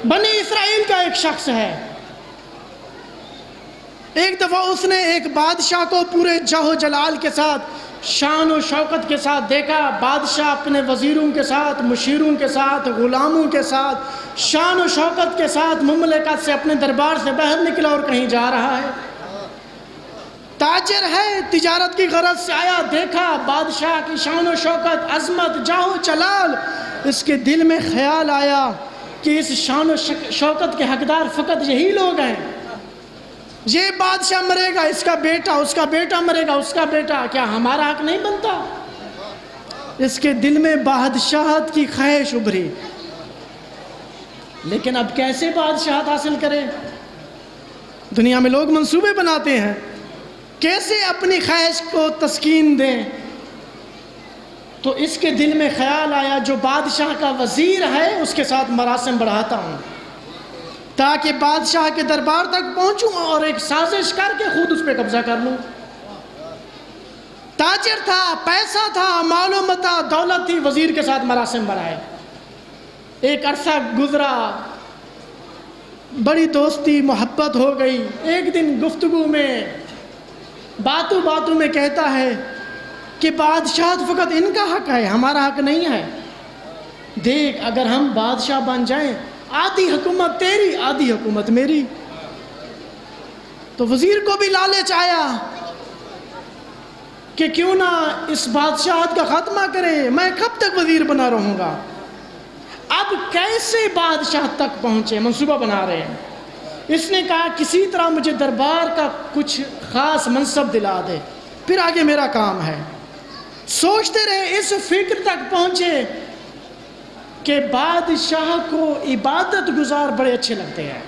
بنی اسرائیل کا ایک شخص ہے. ایک دفعہ اس نے ایک بادشاہ کو پورے جاہ و جلال کے ساتھ، شان و شوکت کے ساتھ دیکھا. بادشاہ اپنے وزیروں کے ساتھ، مشیروں کے ساتھ، غلاموں کے ساتھ، شان و شوکت کے ساتھ مملکت سے، اپنے دربار سے باہر نکلا اور کہیں جا رہا ہے. تاجر ہے، تجارت کی غرض سے آیا. دیکھا بادشاہ کی شان و شوکت، عظمت، جاہ و جلال. اس کے دل میں خیال آیا کہ اس شان و شوکت کے حقدار فقط یہی لوگ ہیں. یہ بادشاہ مرے گا، اس کا بیٹا، اس کا بیٹا مرے گا، اس کا بیٹا، کیا ہمارا حق نہیں بنتا؟ اس کے دل میں بادشاہت کی خواہش ابھری. لیکن اب کیسے بادشاہت حاصل کرے؟ دنیا میں لوگ منصوبے بناتے ہیں کیسے اپنی خواہش کو تسکین دیں. تو اس کے دل میں خیال آیا جو بادشاہ کا وزیر ہے اس کے ساتھ مراسم بڑھاتا ہوں تاکہ بادشاہ کے دربار تک پہنچوں اور ایک سازش کر کے خود اس پہ قبضہ کر لوں. تاجر تھا، پیسہ تھا، مال و متاع، دولت تھی، وزیر کے ساتھ مراسم بڑھائے. ایک عرصہ گزرا، بڑی دوستی محبت ہو گئی. ایک دن گفتگو میں، باتوں میں کہتا ہے کہ بادشاہت فقط ان کا حق ہے، ہمارا حق نہیں ہے. دیکھ اگر ہم بادشاہ بن جائیں، آدھی حکومت تیری، آدھی حکومت میری. تو وزیر کو بھی لالچ آیا کہ کیوں نہ اس بادشاہت کا خاتمہ کرے، میں کب تک وزیر بنا رہوں گا. اب کیسے بادشاہ تک پہنچے، منصوبہ بنا رہے ہیں. اس نے کہا کسی طرح مجھے دربار کا کچھ خاص منصب دلا دے، پھر آگے میرا کام ہے. سوچتے رہے، اس فکر تک پہنچے کہ بادشاہ کو عبادت گزار بڑے اچھے لگتے ہیں.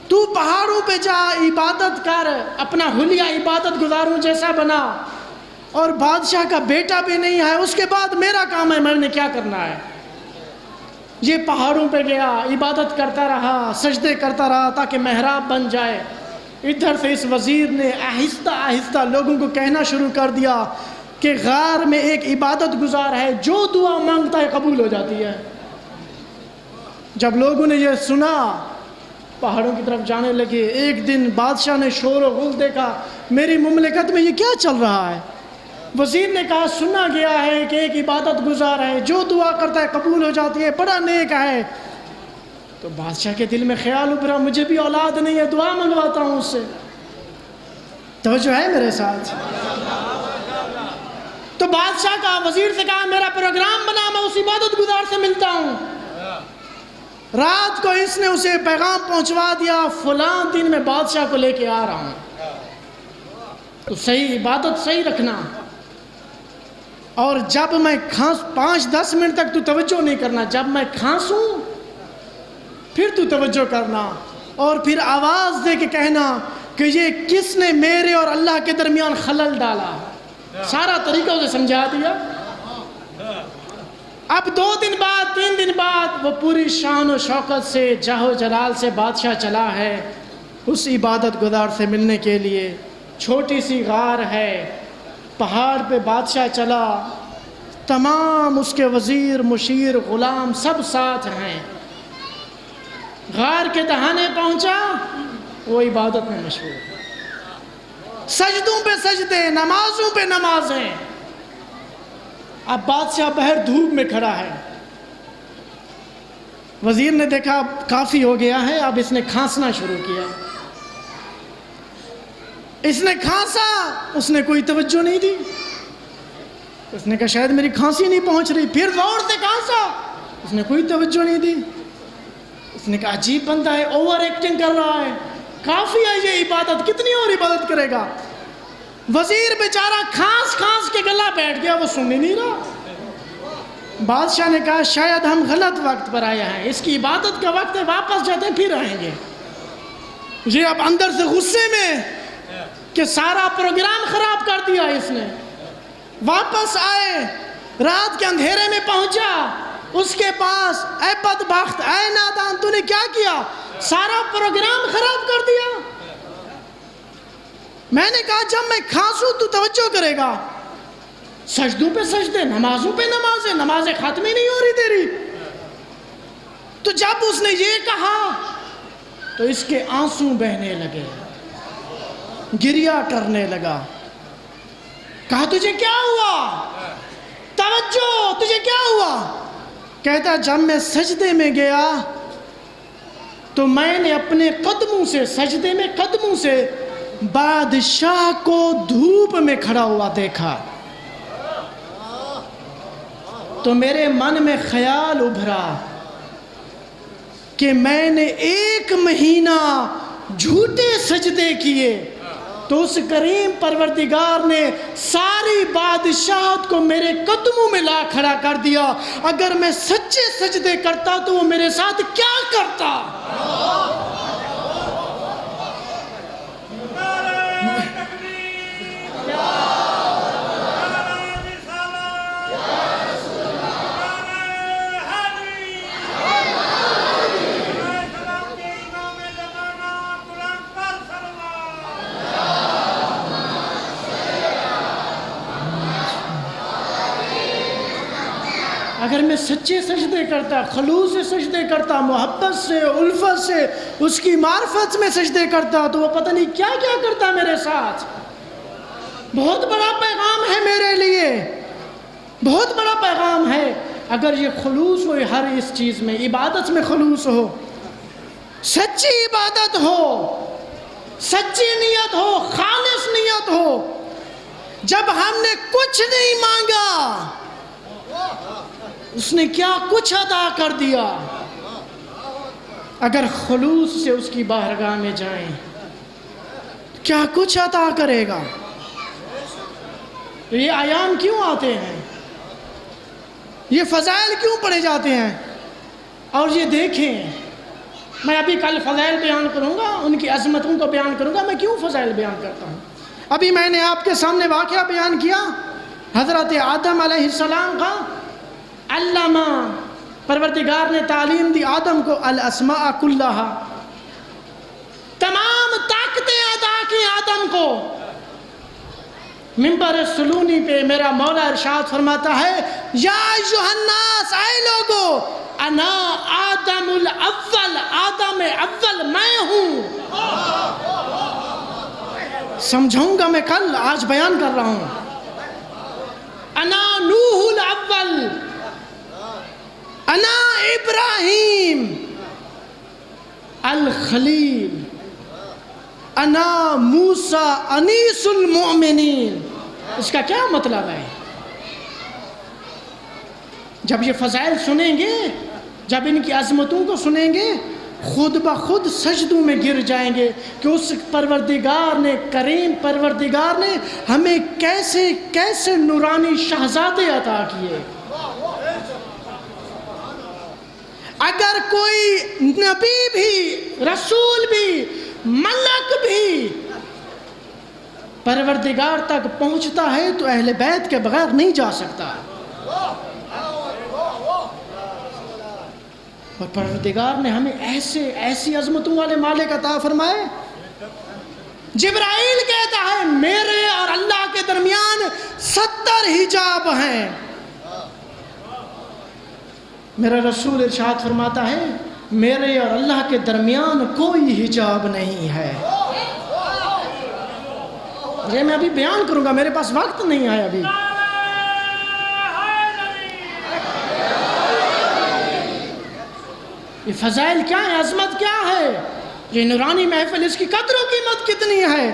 تو پہاڑوں پہ جا، عبادت کر، اپنا حلیہ عبادت گزاروں جیسا بنا. اور بادشاہ کا بیٹا بھی نہیں ہے، اس کے بعد میرا کام ہے، میں نے کیا کرنا ہے. یہ پہاڑوں پہ گیا، عبادت کرتا رہا، سجدے کرتا رہا تاکہ محراب بن جائے. ادھر سے اس وزیر نے آہستہ آہستہ لوگوں کو کہنا شروع کر دیا کہ غار میں ایک عبادت گزار ہے، جو دعا مانگتا ہے قبول ہو جاتی ہے. جب لوگوں نے یہ سنا پہاڑوں کی طرف جانے لگے. ایک دن بادشاہ نے شور و غل دیکھا، میری مملکت میں یہ کیا چل رہا ہے. وزیر نے کہا سنا گیا ہے کہ ایک عبادت گزار ہے، جو دعا کرتا ہے قبول ہو جاتی ہے، بڑا نیک ہے. تو بادشاہ کے دل میں خیال ابھرا مجھے بھی اولاد نہیں ہے، دعا منگواتا ہوں اس سے. توجہ ہے میرے ساتھ؟ تو بادشاہ کا وزیر سے کہا میرا پروگرام بنا، میں اس عبادت گزار سے ملتا ہوں. رات کو اس نے اسے پیغام پہنچوا دیا فلاں دن میں بادشاہ کو لے کے آ رہا ہوں، تو صحیح عبادت صحیح رکھنا. اور جب میں 5-10 منٹ تک تو توجہ نہیں کرنا، جب میں کھانسوں پھر تو توجہ کرنا. اور پھر آواز دے کے کہنا کہ یہ کس نے میرے اور اللہ کے درمیان خلل ڈالا. سارا طریقہ اسے سمجھا دیا. اب 2 دن بعد 3 دن بعد وہ پوری شان و شوکت سے، جاہ و جلال سے بادشاہ چلا ہے اس عبادت گزار سے ملنے کے لیے. چھوٹی سی غار ہے، پہاڑ پہ بادشاہ چلا، تمام اس کے وزیر، مشیر، غلام سب ساتھ ہیں. غار کے دہانے پہنچا، وہ عبادت میں مشغول، سجدوں پہ سجدے، نمازوں پہ نمازیں. اب بادشاہ باہر دھوپ میں کھڑا ہے. وزیر نے دیکھا کافی ہو گیا ہے، اب اس نے کھانسنا شروع کیا. اس نے کھانسا، اس نے کوئی توجہ نہیں دی. اس نے کہا شاید میری کھانسی نہیں پہنچ رہی. پھر زور سے کھانسا، اس نے کوئی توجہ نہیں دی. اس نے کہا عجیب بندہ ہے، اوور ایکٹنگ کر رہا ہے، کافی ہے یہ عبادت، کتنی اور عبادت کرے گا. وزیر بیچارہ کھانس کھانس کے گلا بیٹھ گیا، وہ سن ہی نہیں رہا. بادشاہ نے کہا شاید ہم غلط وقت پر آئے ہیں، اس کی عبادت کا وقت ہے، واپس جاتے ہیں پھر آئیں گے۔ یہ اب اندر سے غصے میں کہ سارا پروگرام خراب کر دیا اس نے، واپس آئے، رات کے اندھیرے میں پہنچا اس کے پاس، اے بدبخت، اے نادان، تو نے کیا کیا؟ سارا پروگرام خراب کر دیا۔ میں نے کہا جب میں کھانسوں تو توجہ کرے گا، سجدوں پہ سجدے، نمازوں پہ نمازیں، نمازیں ختم ہی نہیں ہو رہی تیری۔ تو جب اس نے یہ کہا تو اس کے آنسو بہنے لگے، گریہ کرنے لگا۔ کہا تجھے کیا ہوا؟ توجہ، تجھے کیا ہوا؟ کہتا جب میں سجدے میں گیا تو میں نے اپنے قدموں سے، سجدے میں قدموں سے بادشاہ کو دھوپ میں کھڑا ہوا دیکھا، تو میرے من میں خیال ابھرا کہ میں نے 1 مہینہ جھوٹے سجدے کیے، تو اس کریم پروردگار نے ساری بادشاہت کو میرے قدموں میں لا کھڑا کر دیا۔ اگر میں سچے سجدے کرتا تو وہ میرے ساتھ کیا کرتا؟ اگر میں سچے سجدے کرتا، خلوص سے سجدے کرتا، محبت سے، الفت سے، اس کی معرفت میں سجدے کرتا، تو وہ پتہ نہیں کیا کیا کرتا میرے ساتھ۔ بہت بڑا پیغام ہے میرے لیے، بہت بڑا پیغام ہے۔ اگر یہ خلوص ہو ہر اس چیز میں، عبادت میں خلوص ہو، سچی عبادت ہو، سچی نیت ہو، خالص نیت ہو، جب ہم نے کچھ نہیں مانگا اس نے کیا کچھ عطا کر دیا۔ اگر خلوص سے اس کی بارگاہ میں جائیں کیا کچھ عطا کرے گا۔ یہ ایام کیوں آتے ہیں، یہ فضائل کیوں پڑھے جاتے ہیں؟ اور یہ دیکھیں، میں ابھی کل فضائل بیان کروں گا، ان کی عظمتوں کو بیان کروں گا۔ میں کیوں فضائل بیان کرتا ہوں؟ ابھی میں نے آپ کے سامنے واقعہ بیان کیا حضرت آدم علیہ السلام کا۔ علامہ پروردگار نے تعلیم دی آدم کو الاسماء کلہا، تمام طاقتیں عطا کی آدم کو۔ منبر سلونی پہ میرا مولا ارشاد فرماتا ہے یا ایھا الناس، اے لوگو، انا آدم الاول، آدم اول میں ہوں۔ سمجھاؤں گا میں کل، آج بیان کر رہا ہوں۔ انا نوح الاول، انا ابراہیم الخلیل، انا موسیٰ انیس المؤمنین۔ اس کا کیا مطلب ہے؟ جب یہ فضائل سنیں گے، جب ان کی عظمتوں کو سنیں گے، خود بخود سجدوں میں گر جائیں گے کہ اس پروردگار نے، کریم پروردگار نے ہمیں کیسے کیسے نورانی شہزادے عطا کیے۔ اگر کوئی نبی بھی، رسول بھی، ملک بھی پروردگار تک پہنچتا ہے تو اہل بیت کے بغیر نہیں جا سکتا۔ اور پروردگار نے ہمیں ایسی عظمتوں والے مالک عطا فرمائے۔ جبرائیل کہتا ہے میرے اور اللہ کے درمیان 70 حجاب ہیں۔ میرا رسول ارشاد فرماتا ہے میرے اور اللہ کے درمیان کوئی حجاب نہیں ہے۔ یہ میں ابھی بیان کروں گا، میرے پاس وقت نہیں ہے ابھی۔ یہ فضائل کیا ہے، عظمت کیا ہے، یہ نورانی محفل، اس کی قدر و قیمت کتنی ہے۔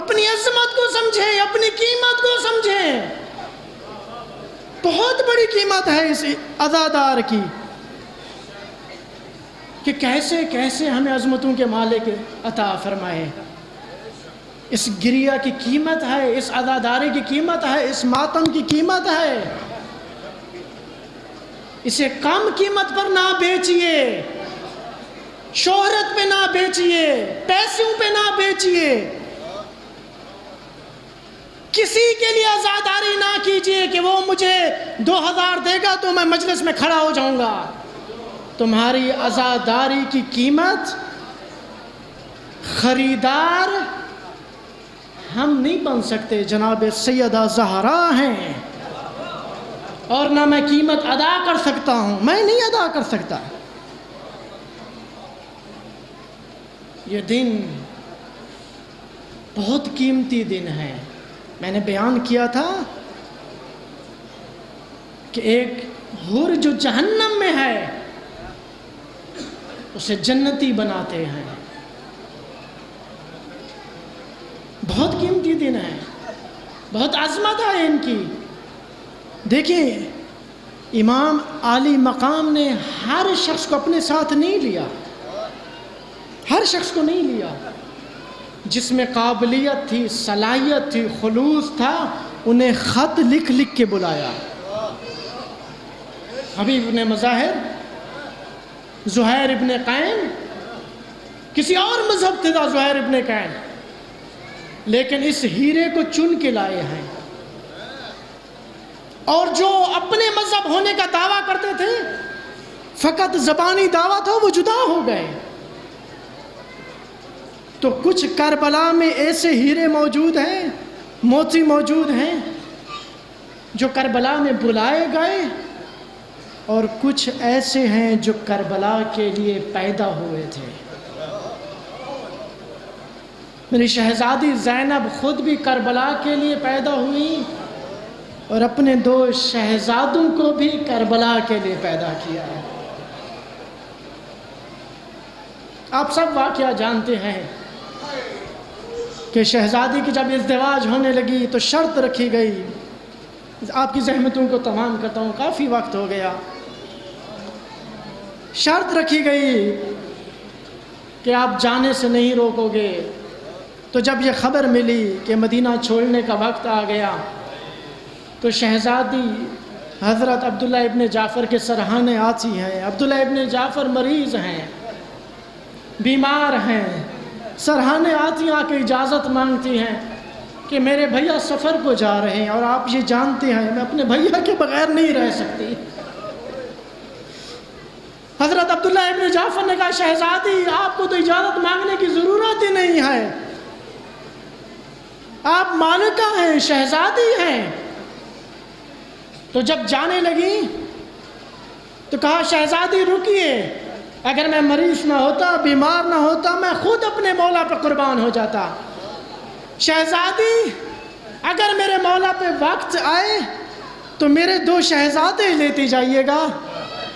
اپنی عظمت کو سمجھیں، اپنی قیمت کو سمجھیں۔ بہت بڑی قیمت ہے اس عزادار کی کہ کیسے کیسے ہمیں عظمتوں کے مالک عطا فرمائے۔ اس گریہ کی قیمت ہے، اس عزاداری کی قیمت ہے، اس ماتم کی قیمت ہے۔ اسے کم قیمت پر نہ بیچیے، شہرت پہ نہ بیچیے، پیسوں پہ نہ بیچیے، کسی کے لیے عزاداری نہ کیجیے کہ وہ مجھے 2000 دے گا تو میں مجلس میں کھڑا ہو جاؤں گا۔ تمہاری عزاداری کی قیمت خریدار ہم نہیں بن سکتے، جناب سیدہ زہرا ہیں، اور نہ میں قیمت ادا کر سکتا ہوں، میں نہیں ادا کر سکتا۔ یہ دن بہت قیمتی دن ہے۔ میں نے بیان کیا تھا کہ ایک حور جو جہنم میں ہے اسے جنتی بناتے ہیں۔ بہت قیمتی دن ہے، بہت عظمت ہے ان کی۔ دیکھیں، امام عالی مقام نے ہر شخص کو اپنے ساتھ نہیں لیا، ہر شخص کو نہیں لیا۔ جس میں قابلیت تھی، صلاحیت تھی، خلوص تھا، انہیں خط لکھ لکھ کے بلایا۔ حبیب ابن مظاہر، زہیر ابن قین، کسی اور مذہب تھا زہیر ابن قین، لیکن اس ہیرے کو چن کے لائے ہیں۔ اور جو اپنے مذہب ہونے کا دعویٰ کرتے تھے، فقط زبانی دعویٰ تھا، وہ جدا ہو گئے۔ تو کچھ کربلا میں ایسے ہیرے موجود ہیں، موتی موجود ہیں جو کربلا میں بلائے گئے، اور کچھ ایسے ہیں جو کربلا کے لیے پیدا ہوئے تھے۔ میری شہزادی زینب خود بھی کربلا کے لیے پیدا ہوئی، اور اپنے 2 شہزادوں کو بھی کربلا کے لیے پیدا کیا ہے۔ آپ سب واقعہ جانتے ہیں کہ شہزادی کی جب ازدواج ہونے لگی تو شرط رکھی گئی۔ آپ کی زحمتوں کو تمام کرتا ہوں، کافی وقت ہو گیا۔ شرط رکھی گئی کہ آپ جانے سے نہیں روکو گے۔ تو جب یہ خبر ملی کہ مدینہ چھوڑنے کا وقت آ گیا تو شہزادی حضرت عبداللہ ابن جعفر کے سرہانے آتی ہیں۔ عبداللہ ابن جعفر مریض ہیں، بیمار ہیں، سرہانے آتی آ کے اجازت مانگتی ہیں کہ میرے بھیا سفر کو جا رہے ہیں، اور آپ یہ جانتے ہیں میں اپنے بھیا کے بغیر نہیں رہ سکتی۔ حضرت عبداللہ ابن جعفر نے کہا شہزادی آپ کو تو اجازت مانگنے کی ضرورت ہی نہیں ہے، آپ مالکہ ہیں، شہزادی ہیں۔ تو جب جانے لگی تو کہا شہزادی رکیے، اگر میں مریض نہ ہوتا، بیمار نہ ہوتا، میں خود اپنے مولا پہ قربان ہو جاتا۔ شہزادی اگر میرے مولا پہ وقت آئے تو میرے 2 شہزادے لیتے جائیے گا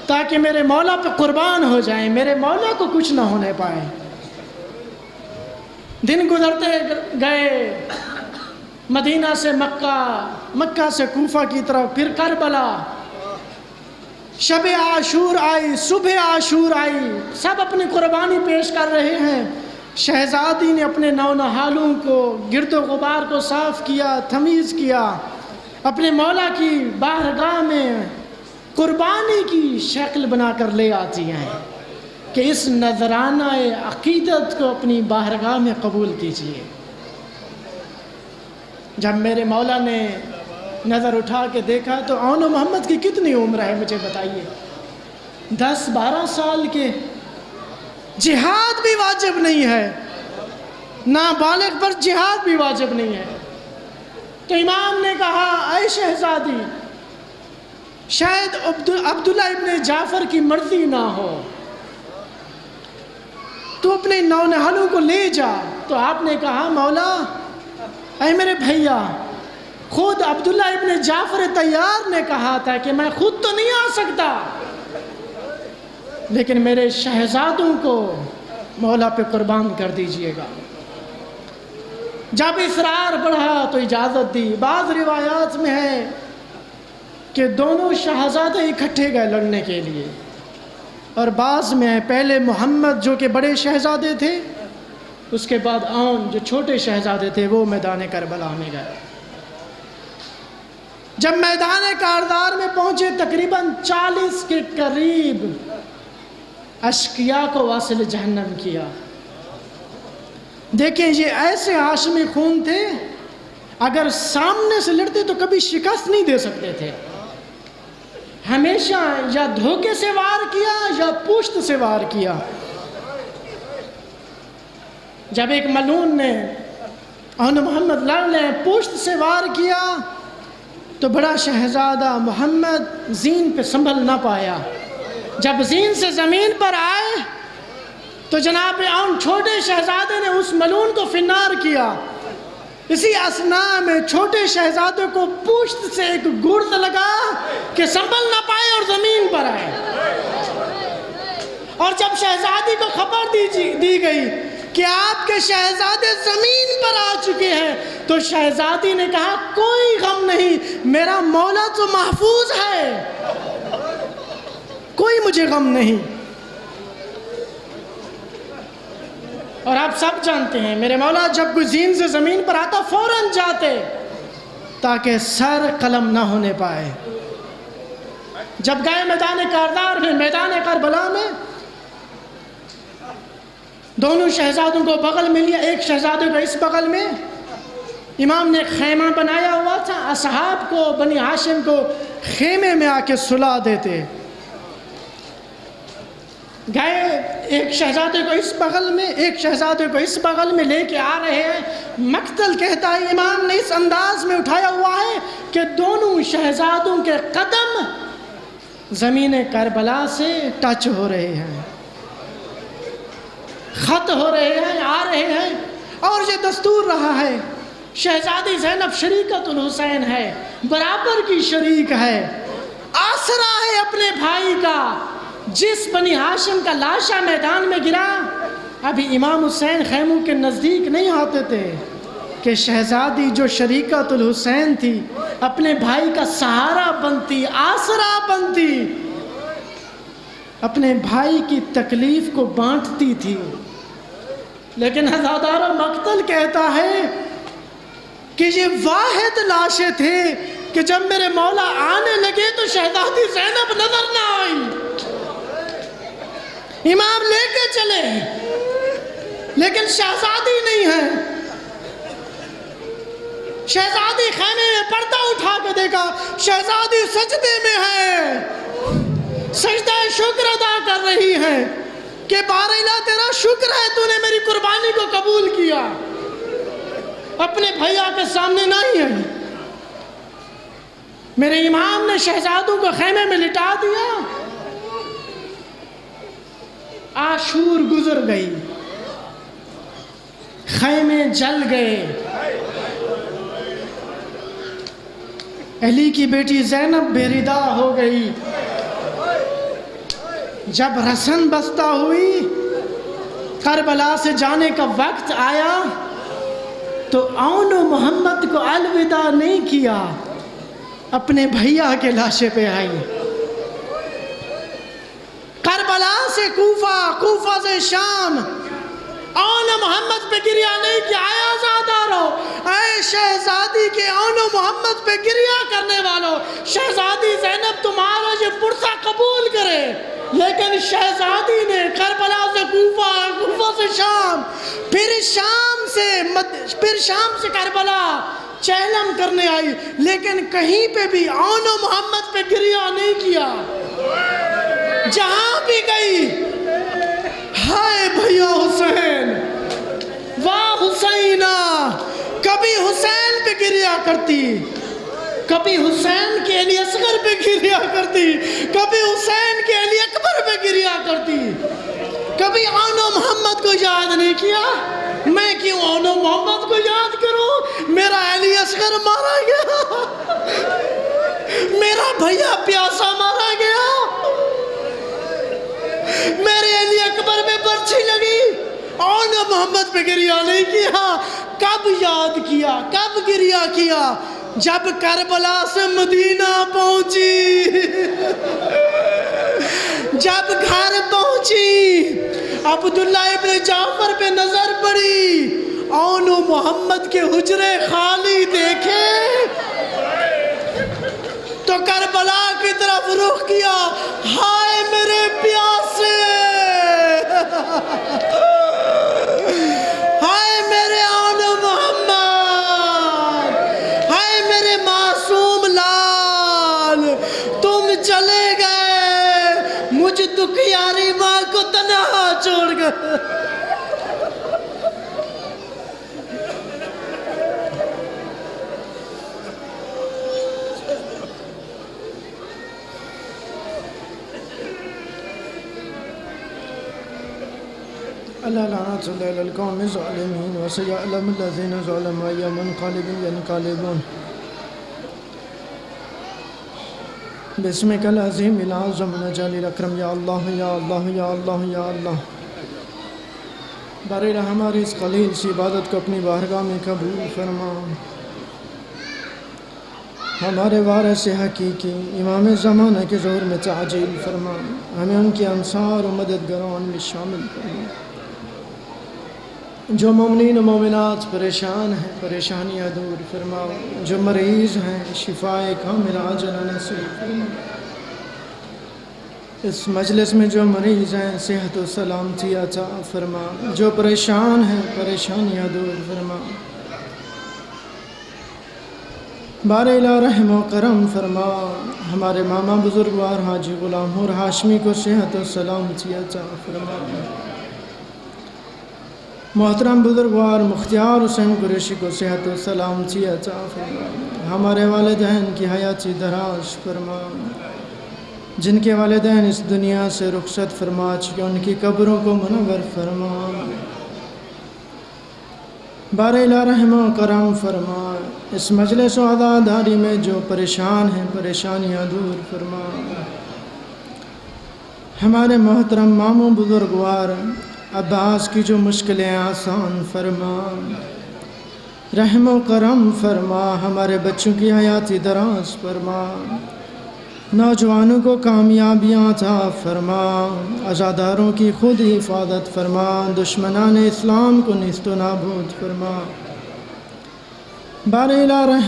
تاکہ میرے مولا پہ قربان ہو جائیں، میرے مولا کو کچھ نہ ہونے پائے۔ دن گزرتے گئے، مدینہ سے مکہ، مکہ سے کوفہ کی طرف، پھر کربلا، شب عاشور آئی، صبح عاشور آئی، سب اپنی قربانی پیش کر رہے ہیں۔ شہزادی نے اپنے نونہالوں کو، گرد و غبار کو صاف کیا، تمیز کیا، اپنے مولا کی بارگاہ میں قربانی کی شکل بنا کر لے آتی ہیں کہ اس نذرانہ عقیدت کو اپنی بارگاہ میں قبول کیجیے۔ جب میرے مولا نے نظر اٹھا کے دیکھا تو اون محمد کی کتنی عمر ہے مجھے بتائیے؟ 10-12 سال کے، جہاد بھی واجب نہیں ہے، نابالغ پر جہاد بھی واجب نہیں ہے۔ تو امام نے کہا اے شہزادی، شاید عبداللہ ابن جعفر کی مرضی نہ ہو، تو اپنے نونہالوں کو لے جا۔ تو آپ نے کہا مولا، اے میرے بھیا، خود عبداللہ ابن جعفر طیار نے کہا تھا کہ میں خود تو نہیں آ سکتا، لیکن میرے شہزادوں کو مولا پہ قربان کر دیجئے گا۔ جب اصرار بڑھا تو اجازت دی۔ بعض روایات میں ہے کہ دونوں شہزادے اکٹھے گئے لڑنے کے لیے، اور بعض میں ہے پہلے محمد جو کہ بڑے شہزادے تھے، اس کے بعد اون جو چھوٹے شہزادے تھے وہ میدان کربلا میں گئے۔ جب میدان کاردار میں پہنچے تقریباً 40 کے قریب اشقیاء کو واصل جہنم کیا۔ دیکھیں یہ ایسے ہاشمی خون تھے، اگر سامنے سے لڑتے تو کبھی شکست نہیں دے سکتے تھے، ہمیشہ یا دھوکے سے وار کیا یا پشت سے وار کیا۔ جب ایک ملعون نے اون محمد لڑ لیں پشت سے وار کیا تو بڑا شہزادہ محمد زین پہ سنبھل نہ پایا، جب زین سے زمین پر آئے تو جناب اون چھوٹے شہزادے نے اس ملعون کو فنار کیا۔ اسی اثناء میں چھوٹے شہزادے کو پشت سے ایک گرد لگا کہ سنبھل نہ پائے اور زمین پر آئے، اور جب شہزادی کو خبر دی گئی کہ آپ کے شہزادے زمین پر آ چکے ہیں تو شہزادی نے کہا کوئی غم نہیں، میرا مولا تو محفوظ ہے، کوئی مجھے غم نہیں۔ اور آپ سب جانتے ہیں میرے مولا جب کوئی زین سے زمین پر آتا فوراً جاتے تاکہ سر قلم نہ ہونے پائے۔ جب گئے میدان کاردار میں، میدان کربلا میں، دونوں شہزادوں کو بغل میں لیا، ایک شہزادے کو اس بغل میں، امام نے خیمہ بنایا ہوا تھا، اصحاب کو بنی ہاشم کو خیمے میں آ کے سلا دیتے۔ گئے ایک شہزادے کو اس بغل میں، ایک شہزادے کو اس بغل میں لے کے آ رہے ہیں۔ مقتل کہتا ہے امام نے اس انداز میں اٹھایا ہوا ہے کہ دونوں شہزادوں کے قدم زمین کربلا سے ٹچ ہو رہے ہیں، خط ہو رہے ہیں، آ رہے ہیں، اور یہ دستور رہا ہے۔ شہزادی زینب شریکت الحسین ہے، برابر کی شریک ہے، آسرا ہے اپنے بھائی کا۔ جس بنی ہاشم کا لاشا میدان میں گرا، ابھی امام حسین خیموں کے نزدیک نہیں آتے تھے کہ شہزادی جو شریکت الحسین تھی اپنے بھائی کا سہارا بنتی، آسرا بنتی، اپنے بھائی کی تکلیف کو بانٹتی تھی۔ لیکن ہزادارہ مقتل کہتا ہے کہ یہ واحد لاشیں تھے کہ جب میرے مولا آنے لگے تو شہزادی زینب نظر نہ آئی۔ امام لے کے چلے لیکن شہزادی نہیں ہے۔ شہزادی خیمے میں پردہ اٹھا کے دیکھا، شہزادی سجدے میں ہے، سجدہ شکر ادا کر رہی ہے کہ بارئلہ تیرا شکر ہے تو نے میری قربانی کو قبول کیا، اپنے بھائیوں کے سامنے نہیں ہے۔ میرے امام نے شہزادوں کو خیمے میں لٹا دیا۔ عاشور گزر گئی، خیمے جل گئے، علی کی بیٹی زینب بے ردا ہو گئی۔ جب رسن بستہ ہوئی، کربلا سے جانے کا وقت آیا تو اون و محمد کو الوداع نہیں کیا، اپنے بھیا کے لاشے پہ آئی۔ کربلا سے کوفہ، کوفہ سے شام، اون محمد پہ گریہ نہیں کیا۔ اے عزادارو، اے شہزادی کے اون محمد پہ گریہ کرنے والوں، شہزادی زینب تمہارا یہ پرسہ قبول کرے، لیکن شہزادی نے کربلا سے کوفہ، کوفہ سے شام، پھر شام سے کربلا چہلم کرنے آئی، لیکن کہیں پہ بھی اون محمد پہ گریہ نہیں کیا۔ جہاں بھی گئی، ہائے بھیا حسین، واہ حسینہ، کبھی حسین پہ گریہ کرتی، کبھی حسین کے علی اصغر پہ گریہ کرتی، کبھی حسین کے علی اکبر پہ گریہ کرتی، کبھی اون محمد کو یاد نہیں کیا۔ میں کیوں اون محمد کو یاد کروں؟ میرا علی اصغر مارا گیا، میرا بھیا پیاسا مارا گیا، میرے علی اکبر میں برچھی لگی، اون محمد پہ گریہ نہیں کیا۔ کب یاد کیا، کب گریہ کیا؟ جب کربلا سے مدینہ پہنچی، جب گھر پہنچی، عبداللہ ابن جعفر پہ نظر پڑی، اون محمد کے حجرے خالی دیکھے، طرف رخ کیا، ہائے میرے پیاسے، ہائے میرے آن محمد، ہائے میرے معصوم لال، تم چلے گئے مجھ دکھیاری ماں کو تنہا چھوڑ گئے۔ اللہ لعنت اللہ علی القوم الظالمین وسيعلم الذين ظلموا أي منقلب ينقلبون بسمك العظیم الأعظم الأجل الأكرم یا اللہ یا اللہ یا اللہ یا اللہ۔ بارے ہماری اس قلیل سی عبادت کو اپنی بارگاہ میں قبول فرما۔ ہمارے وارث حقیقی امام زمانہ کے ظہور میں تعجیل فرما، ہمیں ان کے انصار و مددگاران میں شامل فرما۔ جو مومنین و مومنات پریشان ہیں پریشانیاں دور فرما، جو مریض ہیں شفائے کاملہ عاجلہ نصیب فرما۔ اس مجلس میں جو مریض ہیں صحت و سلامتی عطا فرما، جو پریشان ہیں پریشانیاں دور فرما۔ بار الہ رحم و کرم فرما، ہمارے ماما بزرگوار حاجی غلام اور ہاشمی کو صحت و سلامتی عطا فرما۔ محترم بزرگوار مختار حسین قریشی کو صحت و سلامتی عطا فرما۔ ہمارے والدین کی حیاتی دراز فرما، جن کے والدین اس دنیا سے رخصت فرما چکے ان کی قبروں کو منور فرما۔ بار الہ رحم و کرم فرما، اس مجلس و عزاداری میں جو پریشان ہیں پریشانیاں دور فرما۔ ہمارے محترم ماموں بزرگوار عباس کی جو مشکلیں آسان فرما، رحم و کرم فرما، ہمارے بچوں کی حیاتی دراز فرما، نوجوانوں کو کامیابیاں عطا فرما، عزاداروں کی خود حفاظت فرما، دشمنان اسلام کو نیست و نابود فرما۔ بار الہ رحم